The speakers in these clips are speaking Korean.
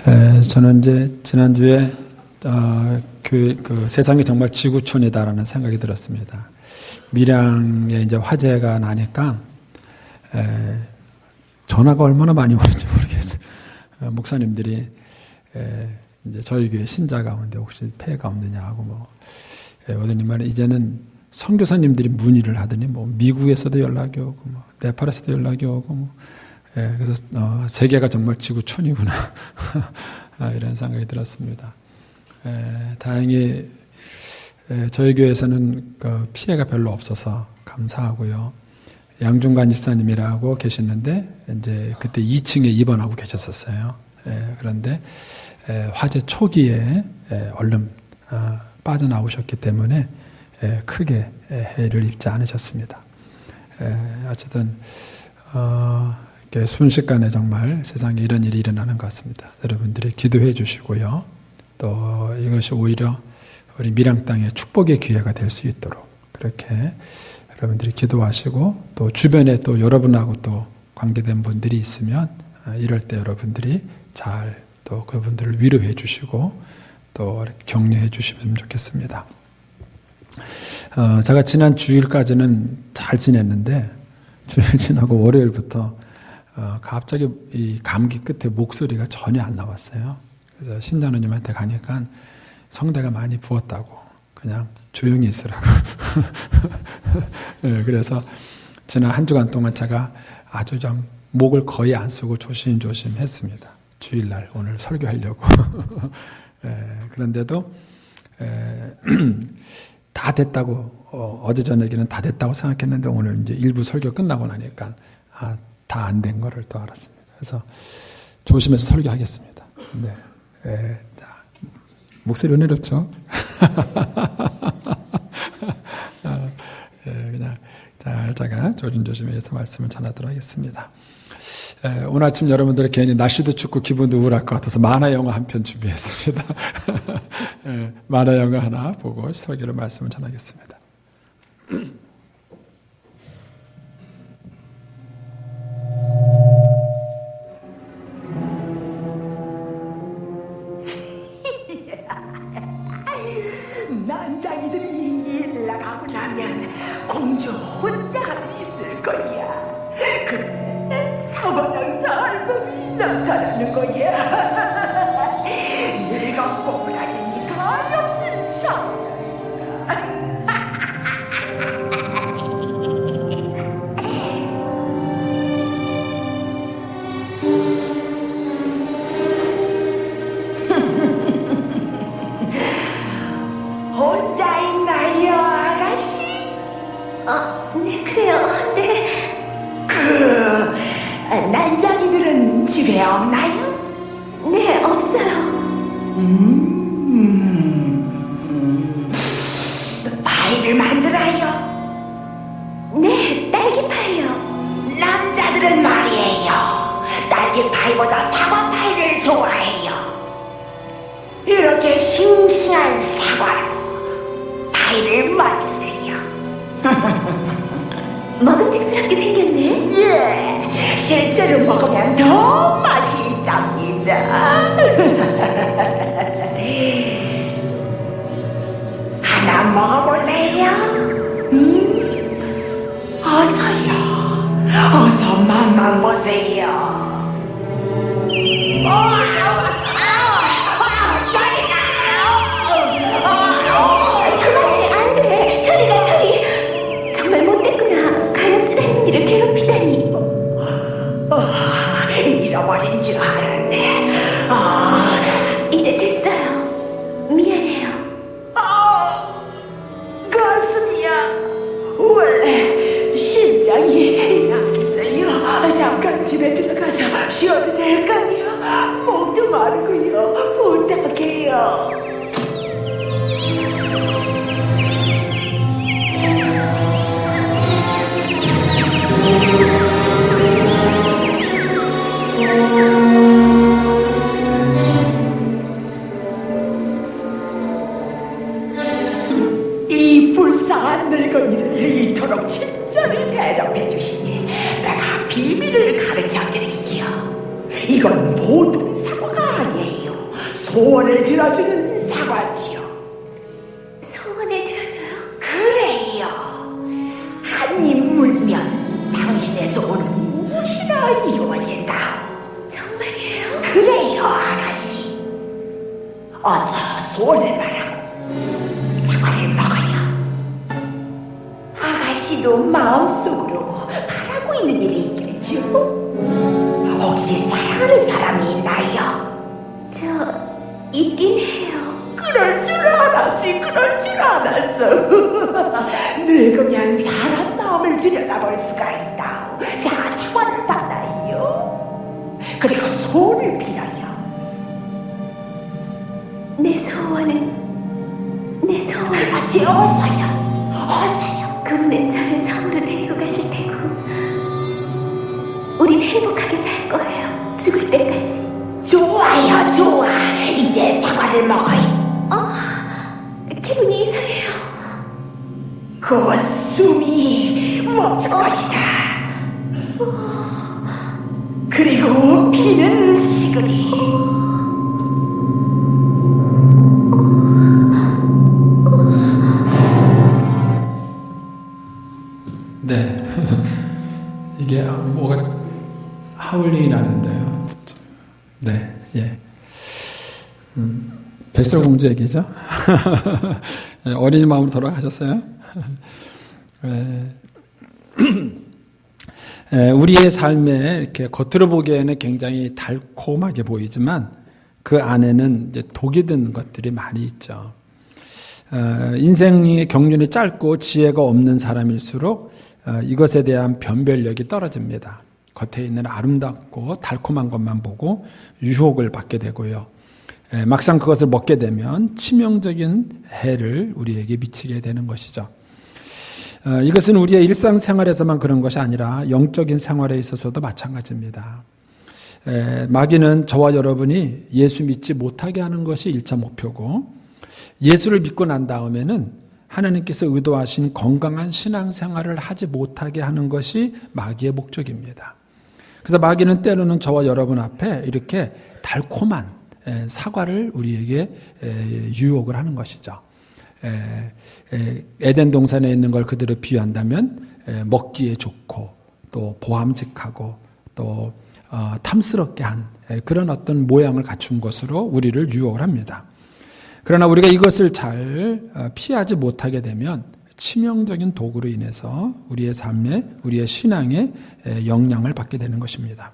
저는 이제 지난주에 그 세상이 정말 지구촌이다라는 생각이 들었습니다. 밀양에 이제 화재가 나니까 전화가 얼마나 많이 오는지 모르겠어요. 목사님들이 이제 저희 교회 신자 가운데 혹시 폐해가 없느냐 하고 오더니 말에 이제는 선교사님들이 문의를 하더니 미국에서도 연락이 오고 네팔에서도 연락이 오고 그래서 세계가 정말 지구촌이구나 이런 생각이 들었습니다. 다행히 저희 교회에서는 그 피해가 별로 없어서 감사하고요. 양중관 집사님이라고 계셨는데 이제 그때 2층에 입원하고 계셨었어요. 그런데 화재 초기에 얼른 빠져나오셨기 때문에 크게 해를 입지 않으셨습니다. 어쨌든 순식간에 정말 세상에 이런 일이 일어나는 것 같습니다. 여러분들이 기도해 주시고요. 또 이것이 오히려 우리 밀양 땅의 축복의 기회가 될 수 있도록 그렇게 여러분들이 기도하시고 또 주변에 또 여러분하고 또 관계된 분들이 있으면 이럴 때 여러분들이 잘 또 그분들을 위로해 주시고 또 격려해 주시면 좋겠습니다. 제가 지난 주일까지는 잘 지냈는데 주일 지나고 월요일부터 갑자기 이 감기 끝에 목소리가 전혀 안 나왔어요. 그래서 신자누님한테 가니까 성대가 많이 부었다고 그냥 조용히 있으라고. 그래서 지난 한 주간 동안 제가 아주 좀 목을 거의 안 쓰고 조심조심 했습니다. 주일날 오늘 설교하려고. 그런데도 다 됐다고 어제 저녁에는 다 됐다고 생각했는데 오늘 이제 일부 설교 끝나고 나니까 다 안 된 거를 또 알았습니다. 그래서 조심해서 설교하겠습니다. 네, 자, 목소리 은혜롭죠? 그냥 잘 제가 조심조심해서 말씀을 전하도록 하겠습니다. 오늘 아침 여러분들의 괜히 날씨도 춥고 기분도 우울할 것 같아서 만화 영화 한 편 준비했습니다. 만화 영화 하나 보고 설교로 말씀을 전하겠습니다. 난장이들이 일 나가고 나면 공주 혼자 있을 거야. 근데 사과장사 알몸이 나타나는 거야. 늙어 꼬부라진 가엾은 사자씨가. 혼자 있나요, 아가씨? 네, 그래요. 네. 난장이들은 집에 없나요? 네, 없어요. 파이를 만들어요. 네, 딸기파이요. 남자들은 말이에요, 딸기 파이보다 사과 파이를 좋아해요. 이렇게 싱싱한 사과로 파이를 만드세요. 먹음직스럽게 생겼네. 예, 실제로 먹으면 더 맛이 있답니다. 하나 먹어볼래요? 어서요. 어서 맛만 보세요. 그만해, 안 돼. 저리. 정말 못됐구나. 가엾은 행지를 괴롭히다니. 잃어버린 줄 알았네. 이제 됐어요. 미안해요. 가슴이야. 원래 심장이 약해서요. 잠깐 집에 들어가서 쉬어도 될까요? 목도 마르고요. 부탁해요. 이 불쌍한 늙은이를 이토록 친절히 대접해 주시니 내가 비밀을 가르쳐 드리지요. 이곳 소원을 들어주는 사과지요. 소원을 들어줘요? 그래요. 한 입 물면 당신의 소원은 무엇이나 이루어진다. 정말이에요? 그래요, 아가씨. 어서 소원을 말하고 사과를 먹어요. 아가씨도 마음속으로 바라고 있는 일이 있겠죠? 혹시 사랑하는 사람이 있나요? 저 있긴 해요. 그럴 줄 알았지, 그럴 줄 알았어. 늙으면 사람 마음을 들여다볼 수가 있다. 자, 사과를 받아요. 그리고 소원을 빌어요. 내 소원. 그렇지, 어서요. 그분은 저를 섬으로 데리고 가실 테고 우린 행복하게 살 거예요. 죽을 때까지. 좋아요, 좋아. 이제 사과를 먹어요. 기분이 이상해요. 곧 숨이 멈출 것이다. 그리고 피는 식으리. 네. 이게 뭐가 하울링이 나는데요. 네, 예. 백설공주 얘기죠. 어린이 마음으로 돌아가셨어요. 우리의 삶에 이렇게 겉으로 보기에는 굉장히 달콤하게 보이지만 그 안에는 이제 독이 든 것들이 많이 있죠. 인생의 경륜이 짧고 지혜가 없는 사람일수록 이것에 대한 변별력이 떨어집니다. 겉에 있는 아름답고 달콤한 것만 보고 유혹을 받게 되고요. 막상 그것을 먹게 되면 치명적인 해를 우리에게 미치게 되는 것이죠. 이것은 우리의 일상생활에서만 그런 것이 아니라 영적인 생활에 있어서도 마찬가지입니다. 마귀는 저와 여러분이 예수 믿지 못하게 하는 것이 1차 목표고 예수를 믿고 난 다음에는 하나님께서 의도하신 건강한 신앙생활을 하지 못하게 하는 것이 마귀의 목적입니다. 그래서 마귀는 때로는 저와 여러분 앞에 이렇게 달콤한 사과를 우리에게 유혹을 하는 것이죠. 에덴 동산에 있는 걸 그대로 비유한다면 먹기에 좋고 또 보암직하고 또 탐스럽게 한 그런 어떤 모양을 갖춘 것으로 우리를 유혹을 합니다. 그러나 우리가 이것을 잘 피하지 못하게 되면 치명적인 도구로 인해서 우리의 삶에 우리의 신앙에 영향을 받게 되는 것입니다.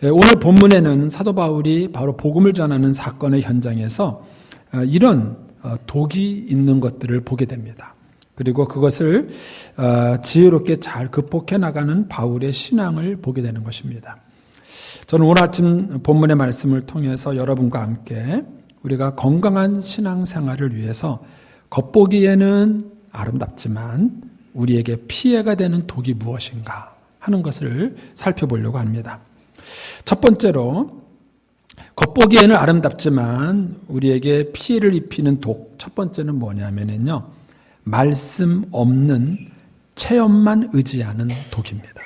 오늘 본문에는 사도 바울이 바로 복음을 전하는 사건의 현장에서 이런 독이 있는 것들을 보게 됩니다. 그리고 그것을 지혜롭게 잘 극복해 나가는 바울의 신앙을 보게 되는 것입니다. 저는 오늘 아침 본문의 말씀을 통해서 여러분과 함께 우리가 건강한 신앙생활을 위해서 겉보기에는 아름답지만 우리에게 피해가 되는 독이 무엇인가 하는 것을 살펴보려고 합니다. 첫 번째로 겉보기에는 아름답지만 우리에게 피해를 입히는 독, 첫 번째는 뭐냐면요, 말씀 없는 체험만 의지하는 독입니다.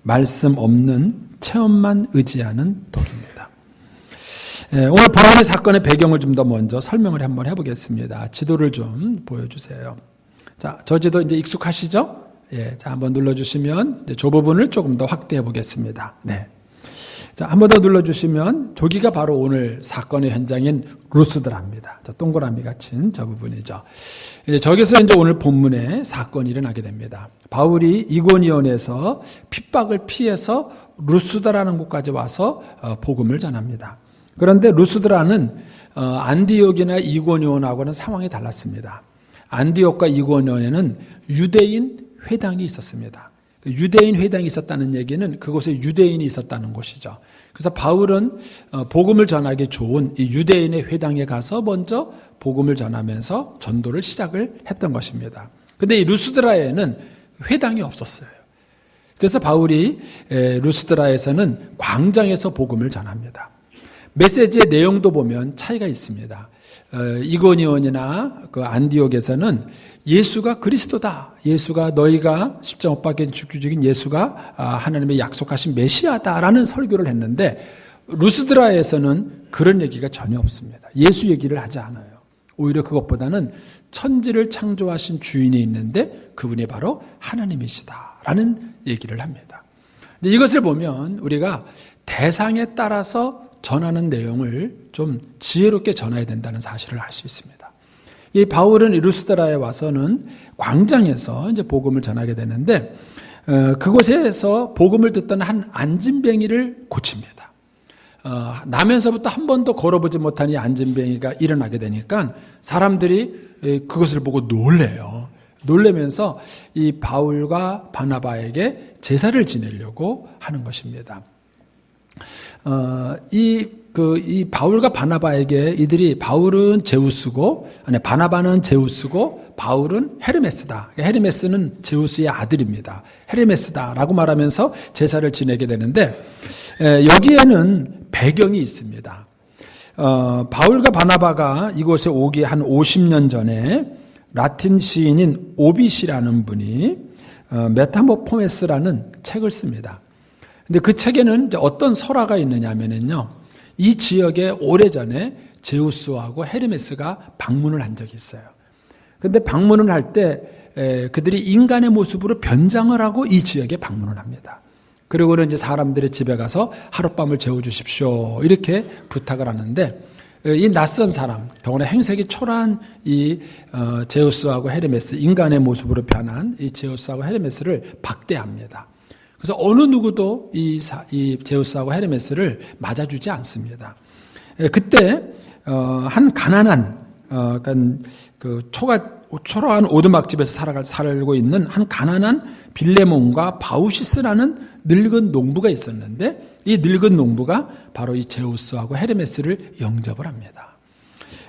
말씀 없는 체험만 의지하는 독입니다. 오늘 본문의 사건의 배경을 좀 더 먼저 설명을 한번 해보겠습니다. 지도를 좀 보여주세요. 자, 저 지도 이제 익숙하시죠? 예, 자, 한번 눌러주시면 이제 저 부분을 조금 더 확대해 보겠습니다. 네. 자, 한 번 더 눌러주시면 저기가 바로 오늘 사건의 현장인 루스드라입니다. 저 동그라미 같은 저 부분이죠. 저기서 이제 오늘 본문에 사건이 일어나게 됩니다. 바울이 이고니온에서 핍박을 피해서 루스드라는 곳까지 와서 복음을 전합니다. 그런데 루스드라는 안디옥이나 이고니온하고는 상황이 달랐습니다. 안디옥과 이고니온에는 유대인 회당이 있었습니다. 유대인 회당이 있었다는 얘기는 그곳에 유대인이 있었다는 것이죠. 그래서 바울은 복음을 전하기 좋은 이 유대인의 회당에 가서 먼저 복음을 전하면서 전도를 시작을 했던 것입니다. 그런데 이 루스드라에는 회당이 없었어요. 그래서 바울이 루스드라에서는 광장에서 복음을 전합니다. 메시지의 내용도 보면 차이가 있습니다. 이고니온이나 그 안디옥에서는 예수가 그리스도다. 예수가 너희가 십자가 못 박혀 죽인 예수가 하나님의 약속하신 메시아다라는 설교를 했는데 루스드라에서는 그런 얘기가 전혀 없습니다. 예수 얘기를 하지 않아요. 오히려 그것보다는 천지를 창조하신 주인이 있는데 그분이 바로 하나님이시다라는 얘기를 합니다. 근데 이것을 보면 우리가 대상에 따라서 전하는 내용을 좀 지혜롭게 전해야 된다는 사실을 알 수 있습니다. 이 바울은 루스드라에 와서는 광장에서 이제 복음을 전하게 되는데 그곳에서 복음을 듣던 한 안진뱅이를 고칩니다. 나면서부터 한 번도 걸어보지 못한 이 안진뱅이가 일어나게 되니까 사람들이 그것을 보고 놀래요. 놀래면서 이 바울과 바나바에게 제사를 지내려고 하는 것입니다. 이 바울과 바나바에게 이들이 바울은 제우스고, 바나바는 제우스고, 바울은 헤르메스다. 헤르메스는 제우스의 아들입니다. 헤르메스다라고 말하면서 제사를 지내게 되는데, 여기에는 배경이 있습니다. 바울과 바나바가 이곳에 오기 한 50년 전에 라틴 시인인 오빗이라는 분이 메타모포메스라는 책을 씁니다. 근데 그 책에는 어떤 설화가 있느냐면요. 이 지역에 오래전에 제우스하고 헤르메스가 방문을 한 적이 있어요. 근데 방문을 할 때 그들이 인간의 모습으로 변장을 하고 이 지역에 방문을 합니다. 그리고는 이제 사람들의 집에 가서 하룻밤을 재워주십시오. 이렇게 부탁을 하는데 이 낯선 사람, 더구나 행색이 초라한 이 제우스하고 헤르메스, 인간의 모습으로 변한 이 제우스하고 헤르메스를 박대합니다. 그래서 어느 누구도 이 제우스하고 헤르메스를 맞아주지 않습니다. 그때 한 가난한 초라한 오두막집에서 살고 있는 한 가난한 빌레몬과 바우시스라는 늙은 농부가 있었는데 이 늙은 농부가 바로 이 제우스하고 헤르메스를 영접을 합니다.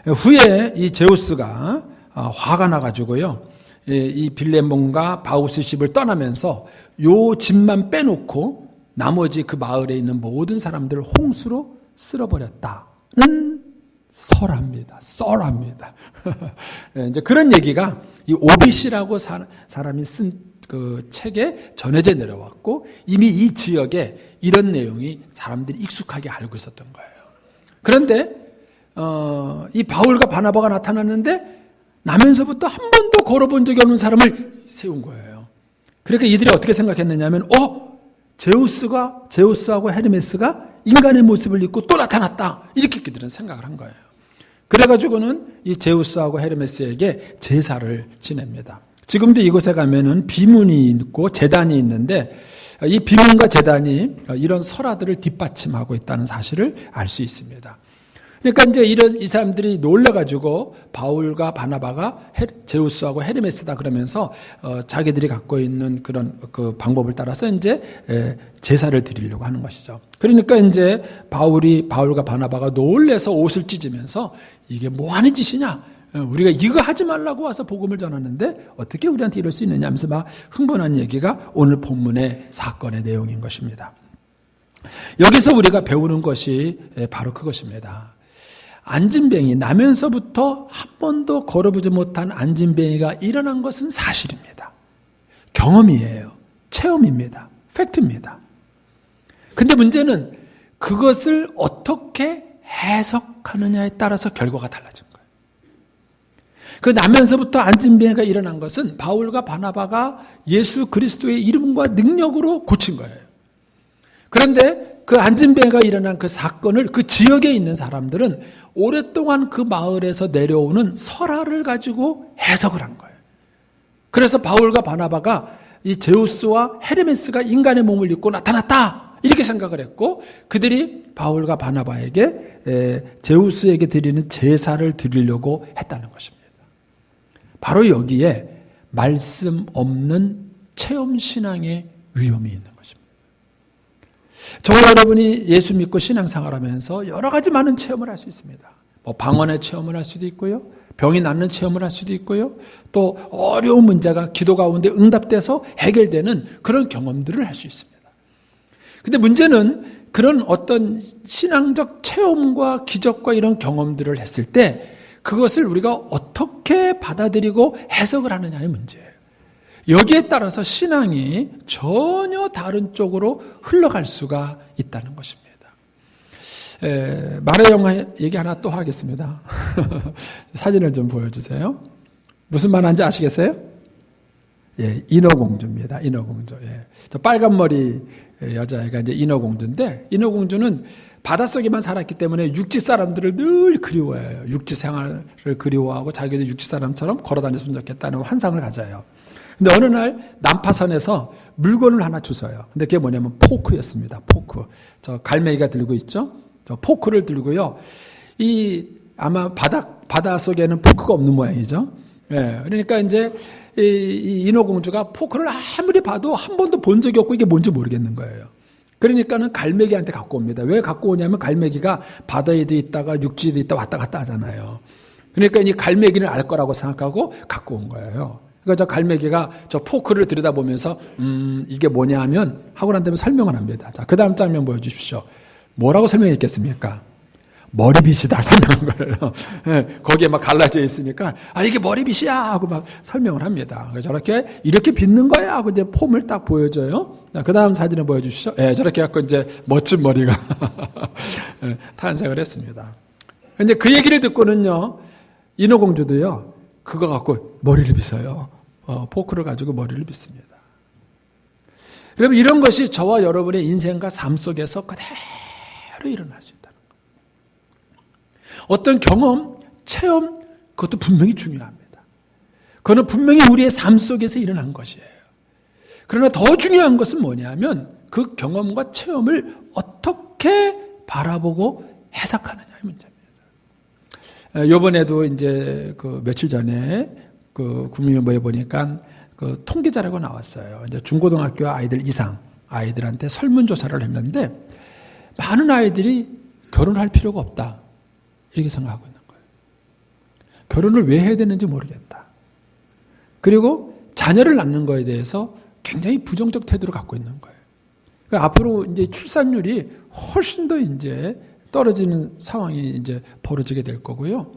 후에 이 제우스가 화가 나가지고요. 이 빌레몬과 바우스 집을 떠나면서 요 집만 빼놓고 나머지 그 마을에 있는 모든 사람들을 홍수로 쓸어버렸다는 설합니다. 이제 그런 얘기가 이 오빗이라고 사람이 쓴 그 책에 전해져 내려왔고 이미 이 지역에 이런 내용이 사람들이 익숙하게 알고 있었던 거예요. 그런데 이 바울과 바나바가 나타났는데 나면서부터 한 번도 걸어본 적이 없는 사람을 세운 거예요. 그러니까 이들이 어떻게 생각했느냐면 제우스하고 헤르메스가 인간의 모습을 입고 또 나타났다. 이렇게 그들은 생각을 한 거예요. 그래가지고는 이 제우스하고 헤르메스에게 제사를 지냅니다. 지금도 이곳에 가면은 비문이 있고 제단이 있는데 이 비문과 제단이 이런 설화들을 뒷받침하고 있다는 사실을 알 수 있습니다. 그러니까 이제 이 사람들이 놀래가지고 바울과 바나바가 제우스하고 헤르메스다 그러면서 자기들이 갖고 있는 그런 그 방법을 따라서 이제 제사를 드리려고 하는 것이죠. 그러니까 이제 바울과 바나바가 놀래서 옷을 찢으면서 이게 뭐 하는 짓이냐? 우리가 이거 하지 말라고 와서 복음을 전하는데 어떻게 우리한테 이럴 수 있느냐 하면서 막 흥분한 얘기가 오늘 본문의 사건의 내용인 것입니다. 여기서 우리가 배우는 것이 바로 그것입니다. 안진뱅이, 나면서부터 한 번도 걸어보지 못한 안진뱅이가 일어난 것은 사실입니다. 경험이에요. 체험입니다. 팩트입니다. 근데 문제는 그것을 어떻게 해석하느냐에 따라서 결과가 달라진 거예요. 그 나면서부터 안진뱅이가 일어난 것은 바울과 바나바가 예수 그리스도의 이름과 능력으로 고친 거예요. 그런데 그 안진뱅이가 일어난 그 사건을 그 지역에 있는 사람들은 오랫동안 그 마을에서 내려오는 설화를 가지고 해석을 한 거예요. 그래서 바울과 바나바가 이 제우스와 헤르메스가 인간의 몸을 입고 나타났다 이렇게 생각을 했고 그들이 바울과 바나바에게 제우스에게 드리는 제사를 드리려고 했다는 것입니다. 바로 여기에 말씀 없는 체험신앙의 위험이 있는 것입니다. 저와 여러분이 예수 믿고 신앙생활 하면서 여러 가지 많은 체험을 할 수 있습니다. 방언의 체험을 할 수도 있고요. 병이 낫는 체험을 할 수도 있고요. 또 어려운 문제가 기도 가운데 응답돼서 해결되는 그런 경험들을 할 수 있습니다. 근데 문제는 그런 어떤 신앙적 체험과 기적과 이런 경험들을 했을 때 그것을 우리가 어떻게 받아들이고 해석을 하느냐의 문제예요. 여기에 따라서 신앙이 전혀 다른 쪽으로 흘러갈 수가 있다는 것입니다. 만화 영화 얘기 하나 또 하겠습니다. 사진을 좀 보여주세요. 무슨 만화인지 아시겠어요? 예, 인어공주입니다. 인어공주. 예. 저 빨간 머리 여자애가 이제 인어공주인데, 인어공주는 바닷속에만 살았기 때문에 육지 사람들을 늘 그리워해요. 육지 생활을 그리워하고 자기도 육지 사람처럼 걸어다녔으면 좋겠다는 환상을 가져요. 근데 어느 날 난파선에서 물건을 하나 주워요. 근데 그게 뭐냐면 포크였습니다. 포크. 저 갈매기가 들고 있죠? 저 포크를 들고요. 아마 바다 속에는 포크가 없는 모양이죠. 예. 그러니까 이제 이 인어공주가 포크를 아무리 봐도 한 번도 본 적이 없고 이게 뭔지 모르겠는 거예요. 그러니까는 갈매기한테 갖고 옵니다. 왜 갖고 오냐면 갈매기가 바다에도 있다가 육지에도 있다 왔다 갔다 하잖아요. 그러니까 이 갈매기는 알 거라고 생각하고 갖고 온 거예요. 그러니까 저 갈매기가 저 포크를 들여다보면서 이게 뭐냐 하면 하고 난 다음에 설명을 합니다. 자, 그 다음 장면 보여주십시오. 뭐라고 설명했겠습니까? 머리빗이다 설명한 거예요. 네, 거기에 막 갈라져 있으니까 이게 머리빗이야 하고 막 설명을 합니다. 저렇게 이렇게 빗는 거야 하고 이제 폼을 딱 보여줘요. 자, 그 다음 사진을 보여주시죠. 네, 저렇게 갖고 이제 멋진 머리가 네, 탄생을 했습니다. 이제 그 얘기를 듣고는요, 인어공주도요 그거 갖고 머리를 빗어요. 포크를 가지고 머리를 빗습니다. 여러분, 이런 것이 저와 여러분의 인생과 삶 속에서 그대로 일어날 수 있다. 어떤 경험, 체험, 그것도 분명히 중요합니다. 그거는 분명히 우리의 삶 속에서 일어난 것이에요. 그러나 더 중요한 것은 뭐냐면 그 경험과 체험을 어떻게 바라보고 해석하느냐의 문제입니다. 요번에도 이제 그 며칠 전에 그 국민일보에 보니까 그 통계자료가 나왔어요. 이제 중고등학교 아이들 이상 아이들한테 설문조사를 했는데 많은 아이들이 결혼할 필요가 없다. 이렇게 생각하고 있는 거예요. 결혼을 왜 해야 되는지 모르겠다. 그리고 자녀를 낳는 거에 대해서 굉장히 부정적 태도를 갖고 있는 거예요. 그러니까 앞으로 이제 출산율이 훨씬 더 이제 떨어지는 상황이 이제 벌어지게 될 거고요.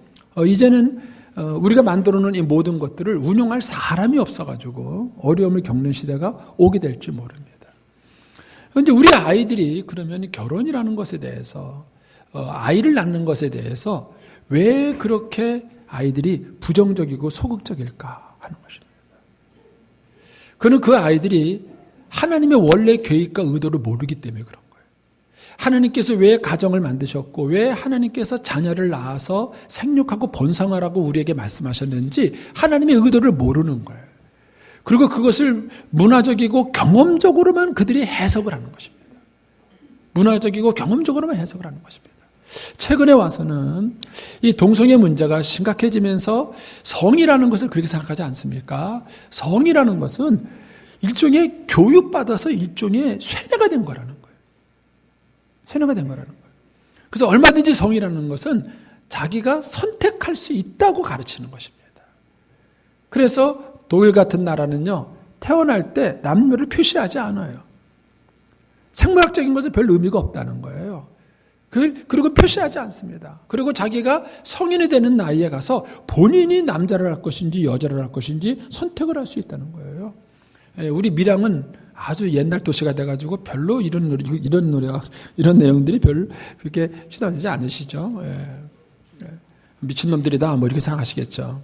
이제는 우리가 만들어 놓은 이 모든 것들을 운용할 사람이 없어가지고 어려움을 겪는 시대가 오게 될지 모릅니다. 그런데 우리 아이들이 그러면 결혼이라는 것에 대해서 아이를 낳는 것에 대해서 왜 그렇게 아이들이 부정적이고 소극적일까 하는 것입니다. 그는 그 아이들이 하나님의 원래 계획과 의도를 모르기 때문에 그런 거예요. 하나님께서 왜 가정을 만드셨고 왜 하나님께서 자녀를 낳아서 생육하고 번성하라고 우리에게 말씀하셨는지 하나님의 의도를 모르는 거예요. 그리고 그것을 문화적이고 경험적으로만 그들이 해석을 하는 것입니다. 문화적이고 경험적으로만 해석을 하는 것입니다. 최근에 와서는 이 동성애 문제가 심각해지면서 성이라는 것을 그렇게 생각하지 않습니까? 성이라는 것은 일종의 교육받아서 일종의 쇠뇌가 된 거라는 거예요. 쇠뇌가 된 거라는 거예요. 그래서 얼마든지 성이라는 것은 자기가 선택할 수 있다고 가르치는 것입니다. 그래서 독일 같은 나라는요, 태어날 때 남녀를 표시하지 않아요. 생물학적인 것은 별 의미가 없다는 거예요. 그리고 표시하지 않습니다. 그리고 자기가 성인이 되는 나이에 가서 본인이 남자를 할 것인지 여자를 할 것인지 선택을 할 수 있다는 거예요. 우리 밀양은 아주 옛날 도시가 돼가지고 별로 이런 내용들이 별로 그렇게 시도하지 않으시죠. 미친놈들이다 뭐 이렇게 생각하시겠죠.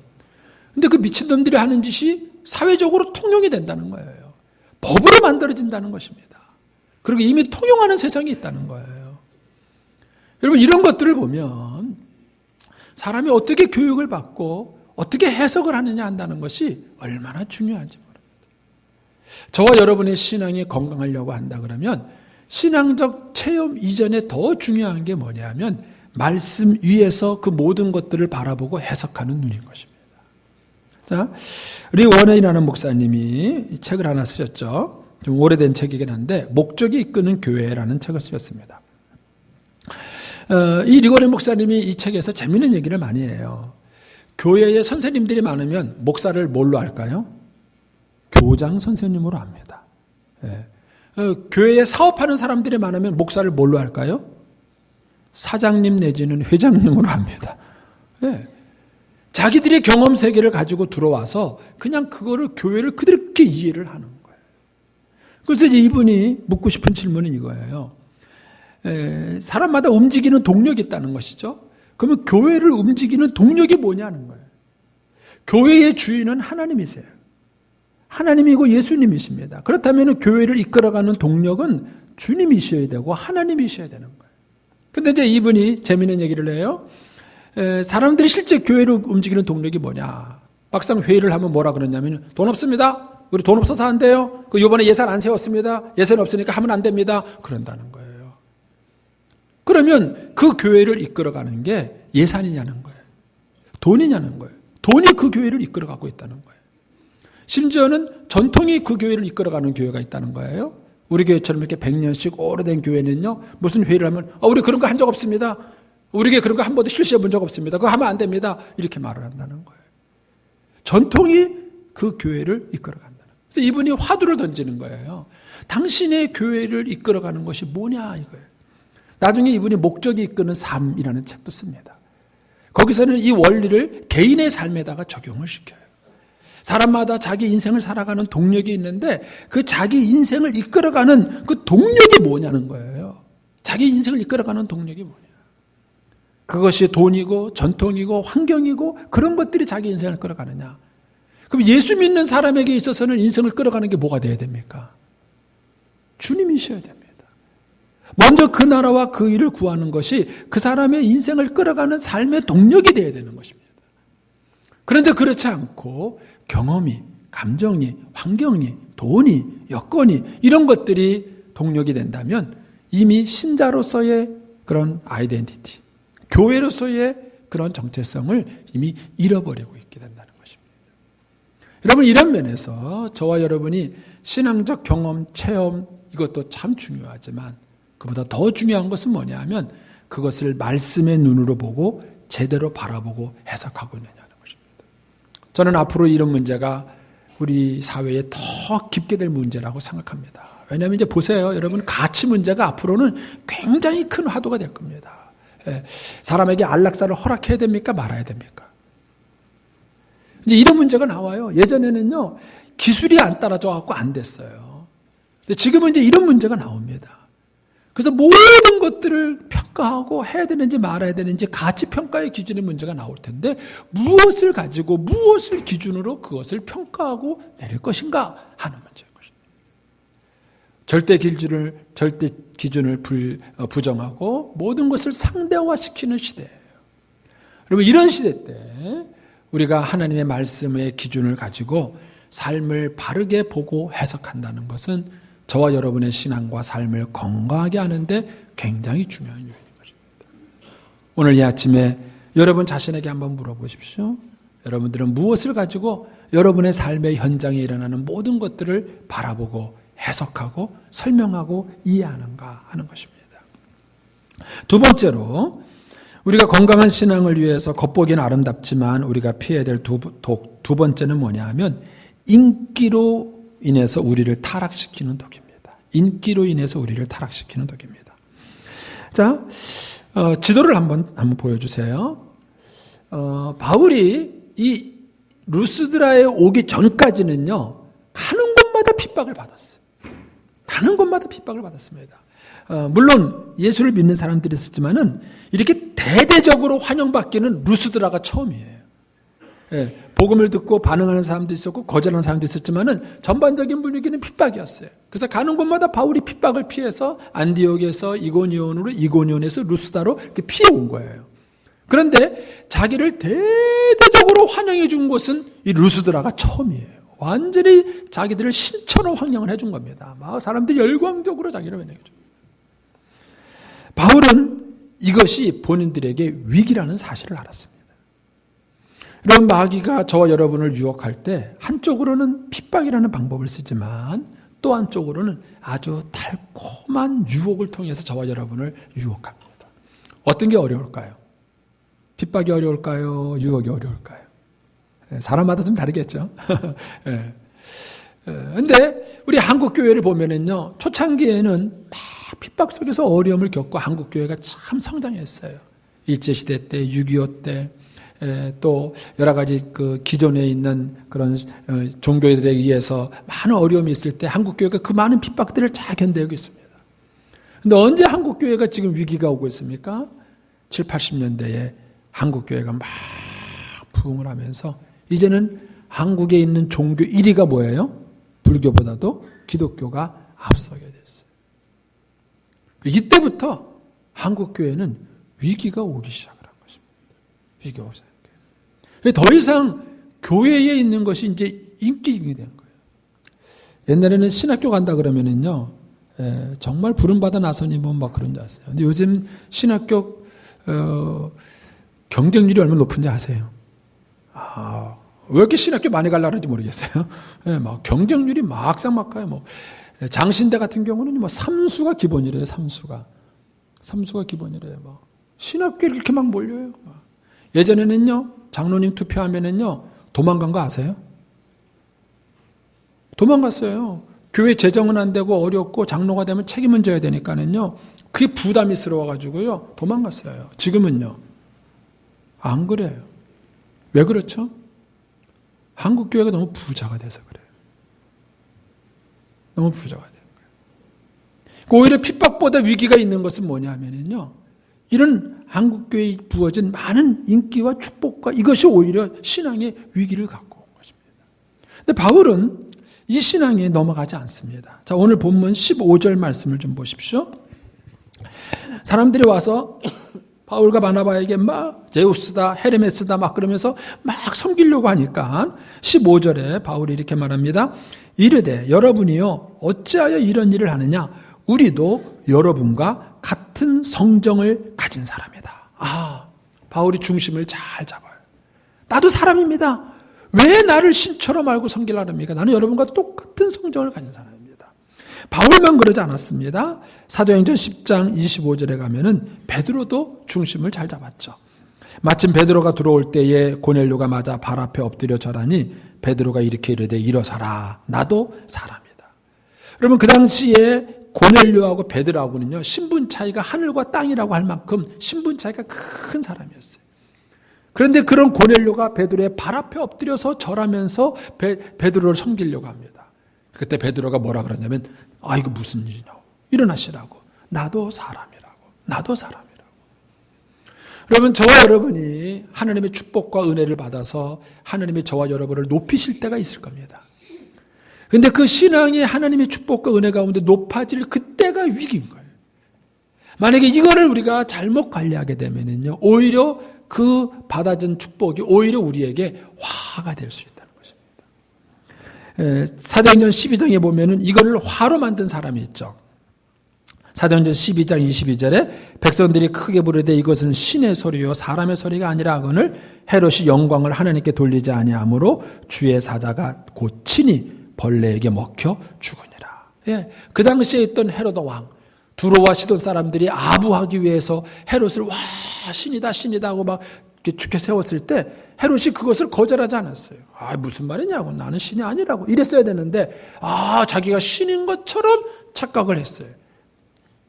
근데 그 미친놈들이 하는 짓이 사회적으로 통용이 된다는 거예요. 법으로 만들어진다는 것입니다. 그리고 이미 통용하는 세상이 있다는 거예요. 여러분, 이런 것들을 보면 사람이 어떻게 교육을 받고 어떻게 해석을 하느냐 한다는 것이 얼마나 중요한지 모릅니다. 저와 여러분의 신앙이 건강하려고 한다 그러면 신앙적 체험 이전에 더 중요한 게 뭐냐면 말씀 위에서 그 모든 것들을 바라보고 해석하는 눈인 것입니다. 자, 우리 원혜인이라는 목사님이 이 책을 하나 쓰셨죠. 좀 오래된 책이긴 한데 목적이 이끄는 교회라는 책을 쓰셨습니다. 이 리고렌 목사님이 이 책에서 재미있는 얘기를 많이 해요. 교회에 선생님들이 많으면 목사를 뭘로 할까요? 교장 선생님으로 합니다. 교회에 사업하는 사람들이 많으면 목사를 뭘로 할까요? 사장님 내지는 회장님으로 합니다. 자기들의 경험 세계를 가지고 들어와서 그냥 그거를 교회를 그렇게 이해를 하는 거예요. 그래서 이분이 묻고 싶은 질문은 이거예요. 사람마다 움직이는 동력이 있다는 것이죠. 그러면 교회를 움직이는 동력이 뭐냐는 거예요. 교회의 주인은 하나님이세요. 하나님이고 예수님이십니다. 그렇다면 교회를 이끌어가는 동력은 주님이셔야 되고 하나님이셔야 되는 거예요. 근데 이제 이분이 재미있는 얘기를 해요. 사람들이 실제 교회를 움직이는 동력이 뭐냐. 막상 회의를 하면 뭐라 그러냐면 돈 없습니다. 우리 돈 없어서 안 돼요. 이번에 예산 안 세웠습니다. 예산 없으니까 하면 안 됩니다. 그런다는 거예요. 그러면 그 교회를 이끌어가는 게 예산이냐는 거예요. 돈이냐는 거예요. 돈이 그 교회를 이끌어가고 있다는 거예요. 심지어는 전통이 그 교회를 이끌어가는 교회가 있다는 거예요. 우리 교회처럼 이렇게 100년씩 오래된 교회는요, 무슨 회의를 하면, 우리 그런 거 한 적 없습니다. 우리 교회 그런 거 한 번도 실시해 본 적 없습니다. 그거 하면 안 됩니다. 이렇게 말을 한다는 거예요. 전통이 그 교회를 이끌어간다는 거예요. 그래서 이분이 화두를 던지는 거예요. 당신의 교회를 이끌어가는 것이 뭐냐 이거예요. 나중에 이분이 목적이 이끄는 삶이라는 책도 씁니다. 거기서는 이 원리를 개인의 삶에다가 적용을 시켜요. 사람마다 자기 인생을 살아가는 동력이 있는데 그 자기 인생을 이끌어가는 그 동력이 뭐냐는 거예요. 자기 인생을 이끌어가는 동력이 뭐냐. 그것이 돈이고 전통이고 환경이고 그런 것들이 자기 인생을 끌어가느냐. 그럼 예수 믿는 사람에게 있어서는 인생을 끌어가는 게 뭐가 돼야 됩니까? 주님이셔야 됩니다. 먼저 그 나라와 그 일을 구하는 것이 그 사람의 인생을 끌어가는 삶의 동력이 되어야 되는 것입니다. 그런데 그렇지 않고 경험이, 감정이, 환경이, 돈이, 여건이 이런 것들이 동력이 된다면 이미 신자로서의 그런 아이덴티티, 교회로서의 그런 정체성을 이미 잃어버리고 있게 된다는 것입니다. 여러분, 이런 면에서 저와 여러분이 신앙적 경험, 체험 이것도 참 중요하지만 그보다 더 중요한 것은 뭐냐 하면 그것을 말씀의 눈으로 보고 제대로 바라보고 해석하고 있느냐는 것입니다. 저는 앞으로 이런 문제가 우리 사회에 더 깊게 될 문제라고 생각합니다. 왜냐하면 이제 보세요. 여러분, 가치 문제가 앞으로는 굉장히 큰 화두가 될 겁니다. 사람에게 안락사를 허락해야 됩니까? 말아야 됩니까? 이제 이런 문제가 나와요. 예전에는요, 기술이 안 따라줘 갖고 안 됐어요. 근데 지금은 이제 이런 문제가 나옵니다. 그래서 모든 것들을 평가하고 해야 되는지 말아야 되는지 가치평가의 기준의 문제가 나올 텐데 무엇을 가지고 무엇을 기준으로 그것을 평가하고 내릴 것인가 하는 문제인 것입니다. 절대 기준을 부정하고 모든 것을 상대화시키는 시대예요. 여러분, 이런 시대 때 우리가 하나님의 말씀의 기준을 가지고 삶을 바르게 보고 해석한다는 것은 저와 여러분의 신앙과 삶을 건강하게 하는데 굉장히 중요한 요인인 것입니다. 오늘 이 아침에 여러분 자신에게 한번 물어보십시오. 여러분들은 무엇을 가지고 여러분의 삶의 현장에 일어나는 모든 것들을 바라보고 해석하고 설명하고 이해하는가 하는 것입니다. 두 번째로 우리가 건강한 신앙을 위해서 겉보기는 아름답지만 우리가 피해야 될 두 번째는 뭐냐 하면 인기로 인해서 우리를 타락시키는 독입니다. 인기로 인해서 우리를 타락시키는 독입니다. 자, 지도를 한번 보여주세요. 바울이 이 루스드라에 오기 전까지는요, 가는 곳마다 핍박을 받았어요. 가는 곳마다 핍박을 받았습니다. 물론 예수를 믿는 사람들이 있었지만은 이렇게 대대적으로 환영받기는 루스드라가 처음이에요. 복음을 듣고 반응하는 사람도 있었고 거절하는 사람도 있었지만은 전반적인 분위기는 핍박이었어요. 그래서 가는 곳마다 바울이 핍박을 피해서 안디옥에서 이고니온에서 루스드라로 피해 온 거예요. 그런데 자기를 대대적으로 환영해 준 곳은 이 루스드라가 처음이에요. 완전히 자기들을 신처럼 환영을 해준 겁니다. 막 사람들이 열광적으로 자기를 환영해 줍니다. 바울은 이것이 본인들에게 위기라는 사실을 알았습니다. 이런 마귀가 저와 여러분을 유혹할 때 한쪽으로는 핍박이라는 방법을 쓰지만 또 한쪽으로는 아주 달콤한 유혹을 통해서 저와 여러분을 유혹합니다. 어떤 게 어려울까요? 핍박이 어려울까요? 유혹이 어려울까요? 사람마다 좀 다르겠죠. 그런데 우리 한국 교회를 보면은요, 초창기에는 막 핍박 속에서 어려움을 겪고 한국 교회가 참 성장했어요. 일제시대 때, 6.25 때, 또 여러 가지 그 기존에 있는 그런 종교들에 의해서 많은 어려움이 있을 때 한국 교회가 그 많은 핍박들을 잘 견뎌내고 있습니다. 근데 언제 한국교회가 지금 위기가 오고 있습니까? 7, 80년대에 한국교회가 막 부흥을 하면서 이제는 한국에 있는 종교 1위가 뭐예요? 불교보다도 기독교가 앞서게 됐어요. 이때부터 한국교회는 위기가 오기 시작을 한 것입니다. 위기가 오기 시작한 거예요. 더 이상 교회에 있는 것이 이제 인기가 된 거예요. 옛날에는 신학교 간다 그러면은요, 정말 부름받아 나서니면 막 그런 줄 아세요. 근데 요즘 신학교, 경쟁률이 얼마나 높은지 아세요? 왜 이렇게 신학교 많이 가려고 하는지 모르겠어요. 막 경쟁률이 막상막하요. 뭐, 장신대 같은 경우는 뭐 삼수가 기본이래요, 삼수가 기본이래요. 막. 신학교에 이렇게 막 몰려요. 막. 예전에는요, 장로님 투표하면은요, 도망간 거 아세요? 도망갔어요. 교회 재정은 안 되고 어렵고 장로가 되면 책임은 져야 되니까는요, 그게 부담이스러워가지고요, 도망갔어요. 지금은요, 안 그래요. 왜 그렇죠? 한국 교회가 너무 부자가 돼서 그래요. 너무 부자가 돼요. 오히려 핍박보다 위기가 있는 것은 뭐냐면요, 이런 한국 교회에 부어진 많은 인기와 축복과 이것이 오히려 신앙의 위기를 갖고 온 것입니다. 근데 바울은 이 신앙에 넘어가지 않습니다. 자, 오늘 본문 15절 말씀을 좀 보십시오. 사람들이 와서 바울과 바나바에게 막 제우스다 헤르메스다 막 그러면서 막 섬기려고 하니까 15절에 바울이 이렇게 말합니다. 이르되 여러분이요 어찌하여 이런 일을 하느냐, 우리도 여러분과 같은 성정을 가진 사람이다. 바울이 중심을 잘 잡아요. 나도 사람입니다. 왜 나를 신처럼 알고 섬기려고 합니까? 나는 여러분과 똑같은 성정을 가진 사람입니다. 바울만 그러지 않았습니다. 사도행전 10장 25절에 가면은 베드로도 중심을 잘 잡았죠. 마침 베드로가 들어올 때에 고넬료가 맞아 발 앞에 엎드려 절하니 베드로가 이렇게 이르되 일어서라, 나도 사람이다. 여러분, 그 당시에 고넬료하고 베드로하고는요, 신분 차이가 하늘과 땅이라고 할 만큼 신분 차이가 큰 사람이었어요. 그런데 그런 고넬료가 베드로의 발 앞에 엎드려서 절하면서 베드로를 섬기려고 합니다. 그때 베드로가 뭐라 그러냐면, 이거 무슨 일이냐고, 일어나시라고, 나도 사람이라고. 여러분, 저와 여러분이 하나님의 축복과 은혜를 받아서 하나님이 저와 여러분을 높이실 때가 있을 겁니다. 그런데 그 신앙이 하나님의 축복과 은혜 가운데 높아질 그때가 위기인 거예요. 만약에 이거를 우리가 잘못 관리하게 되면은요, 오히려 그 받아진 축복이 오히려 우리에게 화가 될 수 있다는 것입니다. 사도행전 12장에 보면은 이거를 화로 만든 사람이 있죠. 사도행전 12장 22절에 백성들이 크게 부르되 이것은 신의 소리요 사람의 소리가 아니라 하거늘 헤롯이 영광을 하나님께 돌리지 아니하므로 주의 사자가 곧 친히 벌레에게 먹혀 죽으니라. 예, 그 당시에 있던 헤롯 왕, 두로와 시돈 사람들이 아부하기 위해서 헤롯을 신이다 하고 막 이렇게 죽게 세웠을 때 헤롯이 그것을 거절하지 않았어요. 무슨 말이냐고, 나는 신이 아니라고 이랬어야 되는데 자기가 신인 것처럼 착각을 했어요.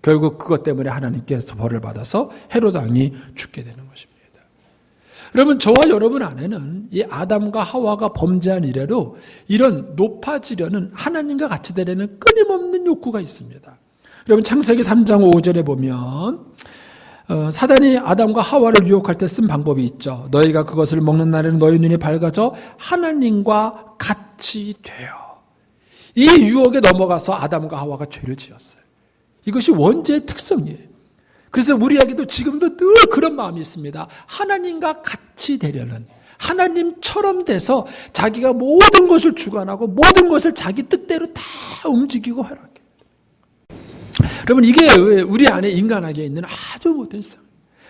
결국 그것 때문에 하나님께서 벌을 받아서 헤롯 왕이 죽게 되는 것입니다. 여러분, 저와 여러분 안에는 이 아담과 하와가 범죄한 이래로 이런 높아지려는, 하나님과 같이 되려는 끊임없는 욕구가 있습니다. 여러분, 창세기 3장 5절에 보면 사단이 아담과 하와를 유혹할 때 쓴 방법이 있죠. 너희가 그것을 먹는 날에는 너희 눈이 밝아져 하나님과 같이 되어. 이 유혹에 넘어가서 아담과 하와가 죄를 지었어요. 이것이 원죄의 특성이에요. 그래서 우리에게도 지금도 늘 그런 마음이 있습니다. 하나님과 같이 되려는, 하나님처럼 돼서 자기가 모든 것을 주관하고 모든 것을 자기 뜻대로 다 움직이고 허락해요. 여러분, 이게 우리 안에 인간에게 있는 아주 못된 상.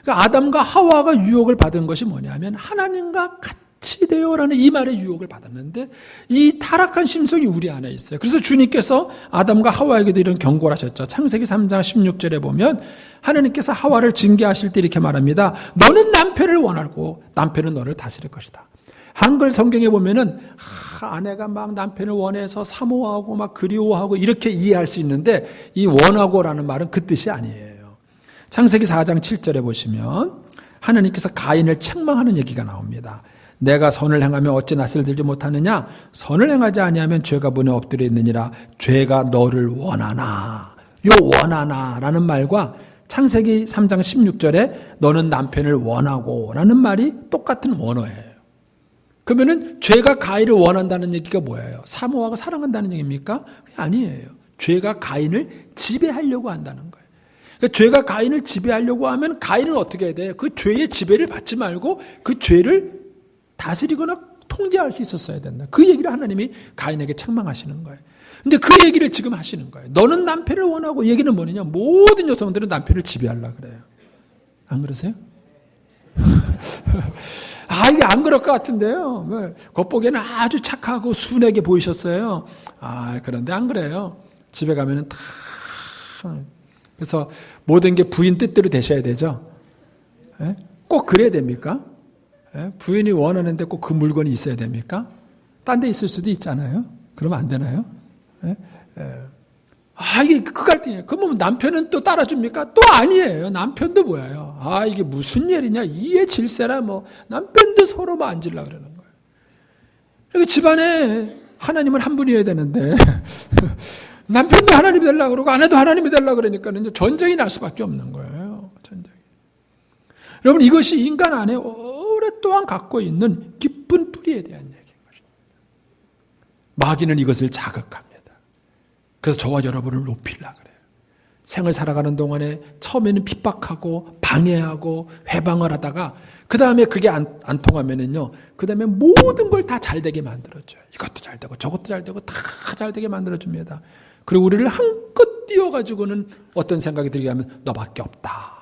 그러니까 아담과 하와가 유혹을 받은 것이 뭐냐면 하나님과 같이 되어라는 이 말의 유혹을 받았는데 이 타락한 심성이 우리 안에 있어요. 그래서 주님께서 아담과 하와에게도 이런 경고를 하셨죠. 창세기 3장 16절에 보면 하나님께서 하와를 징계하실 때 이렇게 말합니다. 너는 남편을 원하고 남편은 너를 다스릴 것이다. 한글 성경에 보면은 아내가 막 남편을 원해서 사모하고 막 그리워하고 이렇게 이해할 수 있는데 이 원하고라는 말은 그 뜻이 아니에요. 창세기 4장 7절에 보시면 하나님께서 가인을 책망하는 얘기가 나옵니다. 내가 선을 행하면 어찌 낯을 들지 못하느냐? 선을 행하지 아니하면 죄가 문에 엎드려 있느니라. 죄가 너를 원하나 요 원하나라는 말과 창세기 3장 16절에 너는 남편을 원하고 라는 말이 똑같은 원어예요. 그러면은 죄가 가인을 원한다는 얘기가 뭐예요? 사모하고 사랑한다는 얘기입니까? 아니에요. 죄가 가인을 지배하려고 한다는 거예요. 그러니까 죄가 가인을 지배하려고 하면 가인은 어떻게 해야 돼요? 그 죄의 지배를 받지 말고 그 죄를 다스리거나 통제할 수 있었어야 된다. 그 얘기를 하나님이 가인에게 책망하시는 거예요. 근데 그 얘기를 지금 하시는 거예요. 너는 남편을 원하고, 얘기는 뭐냐? 모든 여성들은 남편을 지배하려고 그래요. 안 그러세요? 이게 안 그럴 것 같은데요. 겉보기에는 아주 착하고 순하게 보이셨어요. 그런데 안 그래요. 집에 가면은 다. 그래서 모든 게 부인 뜻대로 되셔야 되죠. 예? 꼭 그래야 됩니까? 예? 부인이 원하는데 꼭 그 물건이 있어야 됩니까? 딴 데 있을 수도 있잖아요. 그러면 안 되나요? 예? 이게 그 갈등이에요. 그러면 남편은 또 따라줍니까? 또 아니에요. 남편도 뭐예요? 이게 무슨 일이냐? 이해 질세라 남편도 서로 앉으려고 그러는 거예요. 그리고 집안에 하나님은 한 분이어야 되는데 남편도 하나님이 되려고 그러고 아내도 하나님이 되려고 그러니까 전쟁이 날 수밖에 없는 거예요. 전쟁이. 여러분, 이것이 인간 안에 오랫동안 갖고 있는 깊은 뿌리에 대한 얘기인 것입니다. 마귀는 이것을 자극합니다. 그래서 저와 여러분을 높이려고 그래요. 생을 살아가는 동안에 처음에는 핍박하고 방해하고 회방을 하다가 그 다음에 그게 안 통하면은요, 그 다음에 모든 걸 다 잘되게 만들어줘요. 이것도 잘되고 저것도 잘되고 다 잘되게 만들어줍니다. 그리고 우리를 한껏 띄워가지고는 어떤 생각이 들게 하면 너밖에 없다.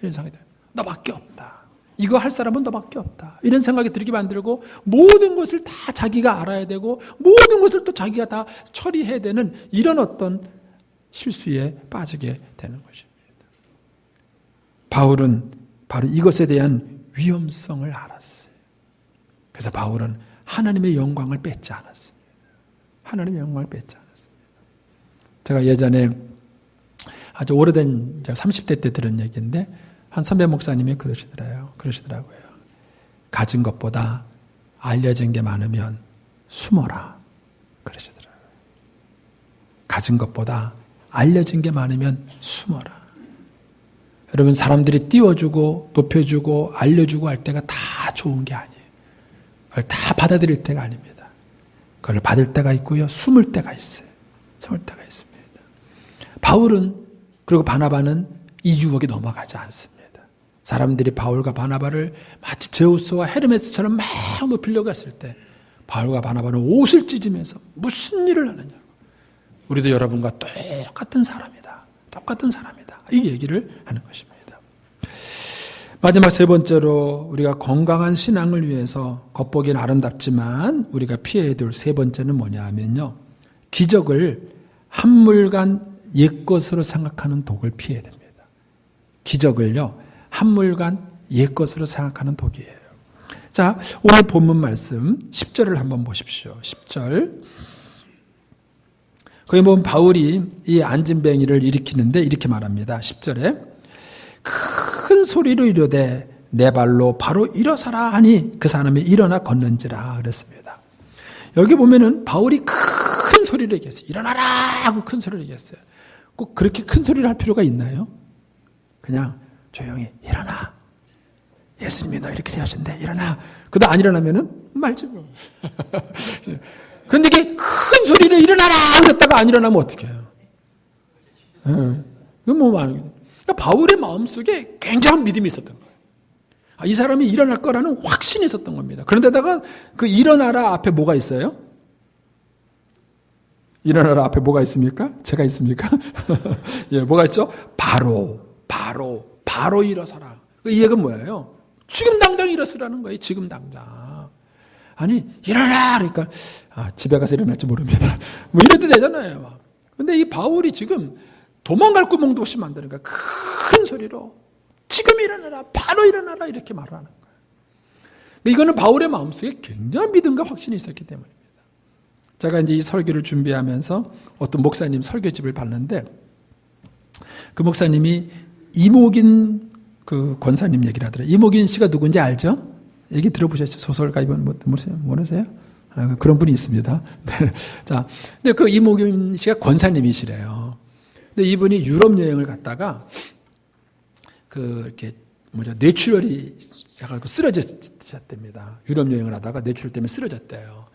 이런 생각이 들어요. 너밖에 없다. 이거 할 사람은 너밖에 없다. 이런 생각이 들게 만들고 모든 것을 다 자기가 알아야 되고 모든 것을 또 자기가 다 처리해야 되는 이런 어떤 실수에 빠지게 되는 것입니다. 바울은 바로 이것에 대한 위험성을 알았어요. 그래서 바울은 하나님의 영광을 뺏지 않았습니다. 하나님의 영광을 뺏지 않았습니다. 제가 예전에 아주 오래된 30대 때 들은 얘기인데 한 선배 목사님이 그러시더라고요. 가진 것보다 알려진 게 많으면 숨어라. 그러시더라고요. 가진 것보다 알려진 게 많으면 숨어라. 여러분, 사람들이 띄워주고 높여주고 알려주고 할 때가 다 좋은 게 아니에요. 그걸 다 받아들일 때가 아닙니다. 그걸 받을 때가 있고요. 숨을 때가 있어요. 숨을 때가 있습니다. 바울은 그리고 바나바는 이 유혹에 넘어가지 않습니다. 사람들이 바울과 바나바를 마치 제우스와 헤르메스처럼 막 높이려고 했을 때 바울과 바나바는 옷을 찢으면서 무슨 일을 하느냐. 우리도 여러분과 똑같은 사람이다. 똑같은 사람이다. 이 얘기를 하는 것입니다. 마지막 세 번째로 우리가 건강한 신앙을 위해서 겉보기엔 아름답지만 우리가 피해야 될 세 번째는 뭐냐 하면요. 기적을 한물간 옛것으로 생각하는 독을 피해야 됩니다. 기적을요. 한물간 옛것으로 생각하는 독이에요. 자, 오늘 본문 말씀 10절을 한번 보십시오. 10절. 거기 보면 바울이 이 안진뱅이를 일으키는데 이렇게 말합니다. 10절에 큰 소리로 이르되 내 발로 바로 일어서라 하니 그 사람이 일어나 걷는지라 그랬습니다. 여기 보면은 바울이 큰 소리로 얘기했어요. 일어나라 하고 큰 소리로 얘기했어요. 꼭 그렇게 큰 소리를 할 필요가 있나요? 그냥 조용히 일어나. 예수님이 너 이렇게 세우신대. 일어나. 그러다 안 일어나면은 말지 뭐. 그런데 이게 큰 소리로 일어나라 그랬다가 안 일어나면 어떻게 해요? 이건 뭐 그러니까 바울의 마음속에 굉장한 믿음이 있었던 거예요. 이 사람이 일어날 거라는 확신이 있었던 겁니다. 그런데다가 그 일어나라 앞에 뭐가 있어요? 일어나라 앞에 뭐가 있습니까? 제가 있습니까? 예, 뭐가 있죠? 바로 일어서라. 이 얘기는 뭐예요? 지금 당장 일어서라는 거예요. 지금 당장. 아니, 일어나! 그러니까, 집에 가서 일어날지 모릅니다. 뭐 이래도 되잖아요. 근데 이 바울이 지금 도망갈 구멍도 없이 만드는 거야. 큰 소리로. 지금 일어나라! 바로 일어나라! 이렇게 말하는 거예요. 이거는 바울의 마음속에 굉장한 믿음과 확신이 있었기 때문입니다. 제가 이제 이 설교를 준비하면서 어떤 목사님 설교집을 봤는데 그 목사님이 이목인 그 권사님 얘기를 하더라고요. 이목인 씨가 누군지 알죠? 얘기 들어보셨죠? 소설가 이번 모르세요? 그런 분이 있습니다. 네. 자, 근데 그 이목인 씨가 권사님이시래요. 근데 이분이 유럽 여행을 갔다가 이렇게 뇌출혈이 약간 쓰러졌답니다. 유럽 여행을 하다가 뇌출혈 때문에 쓰러졌대요.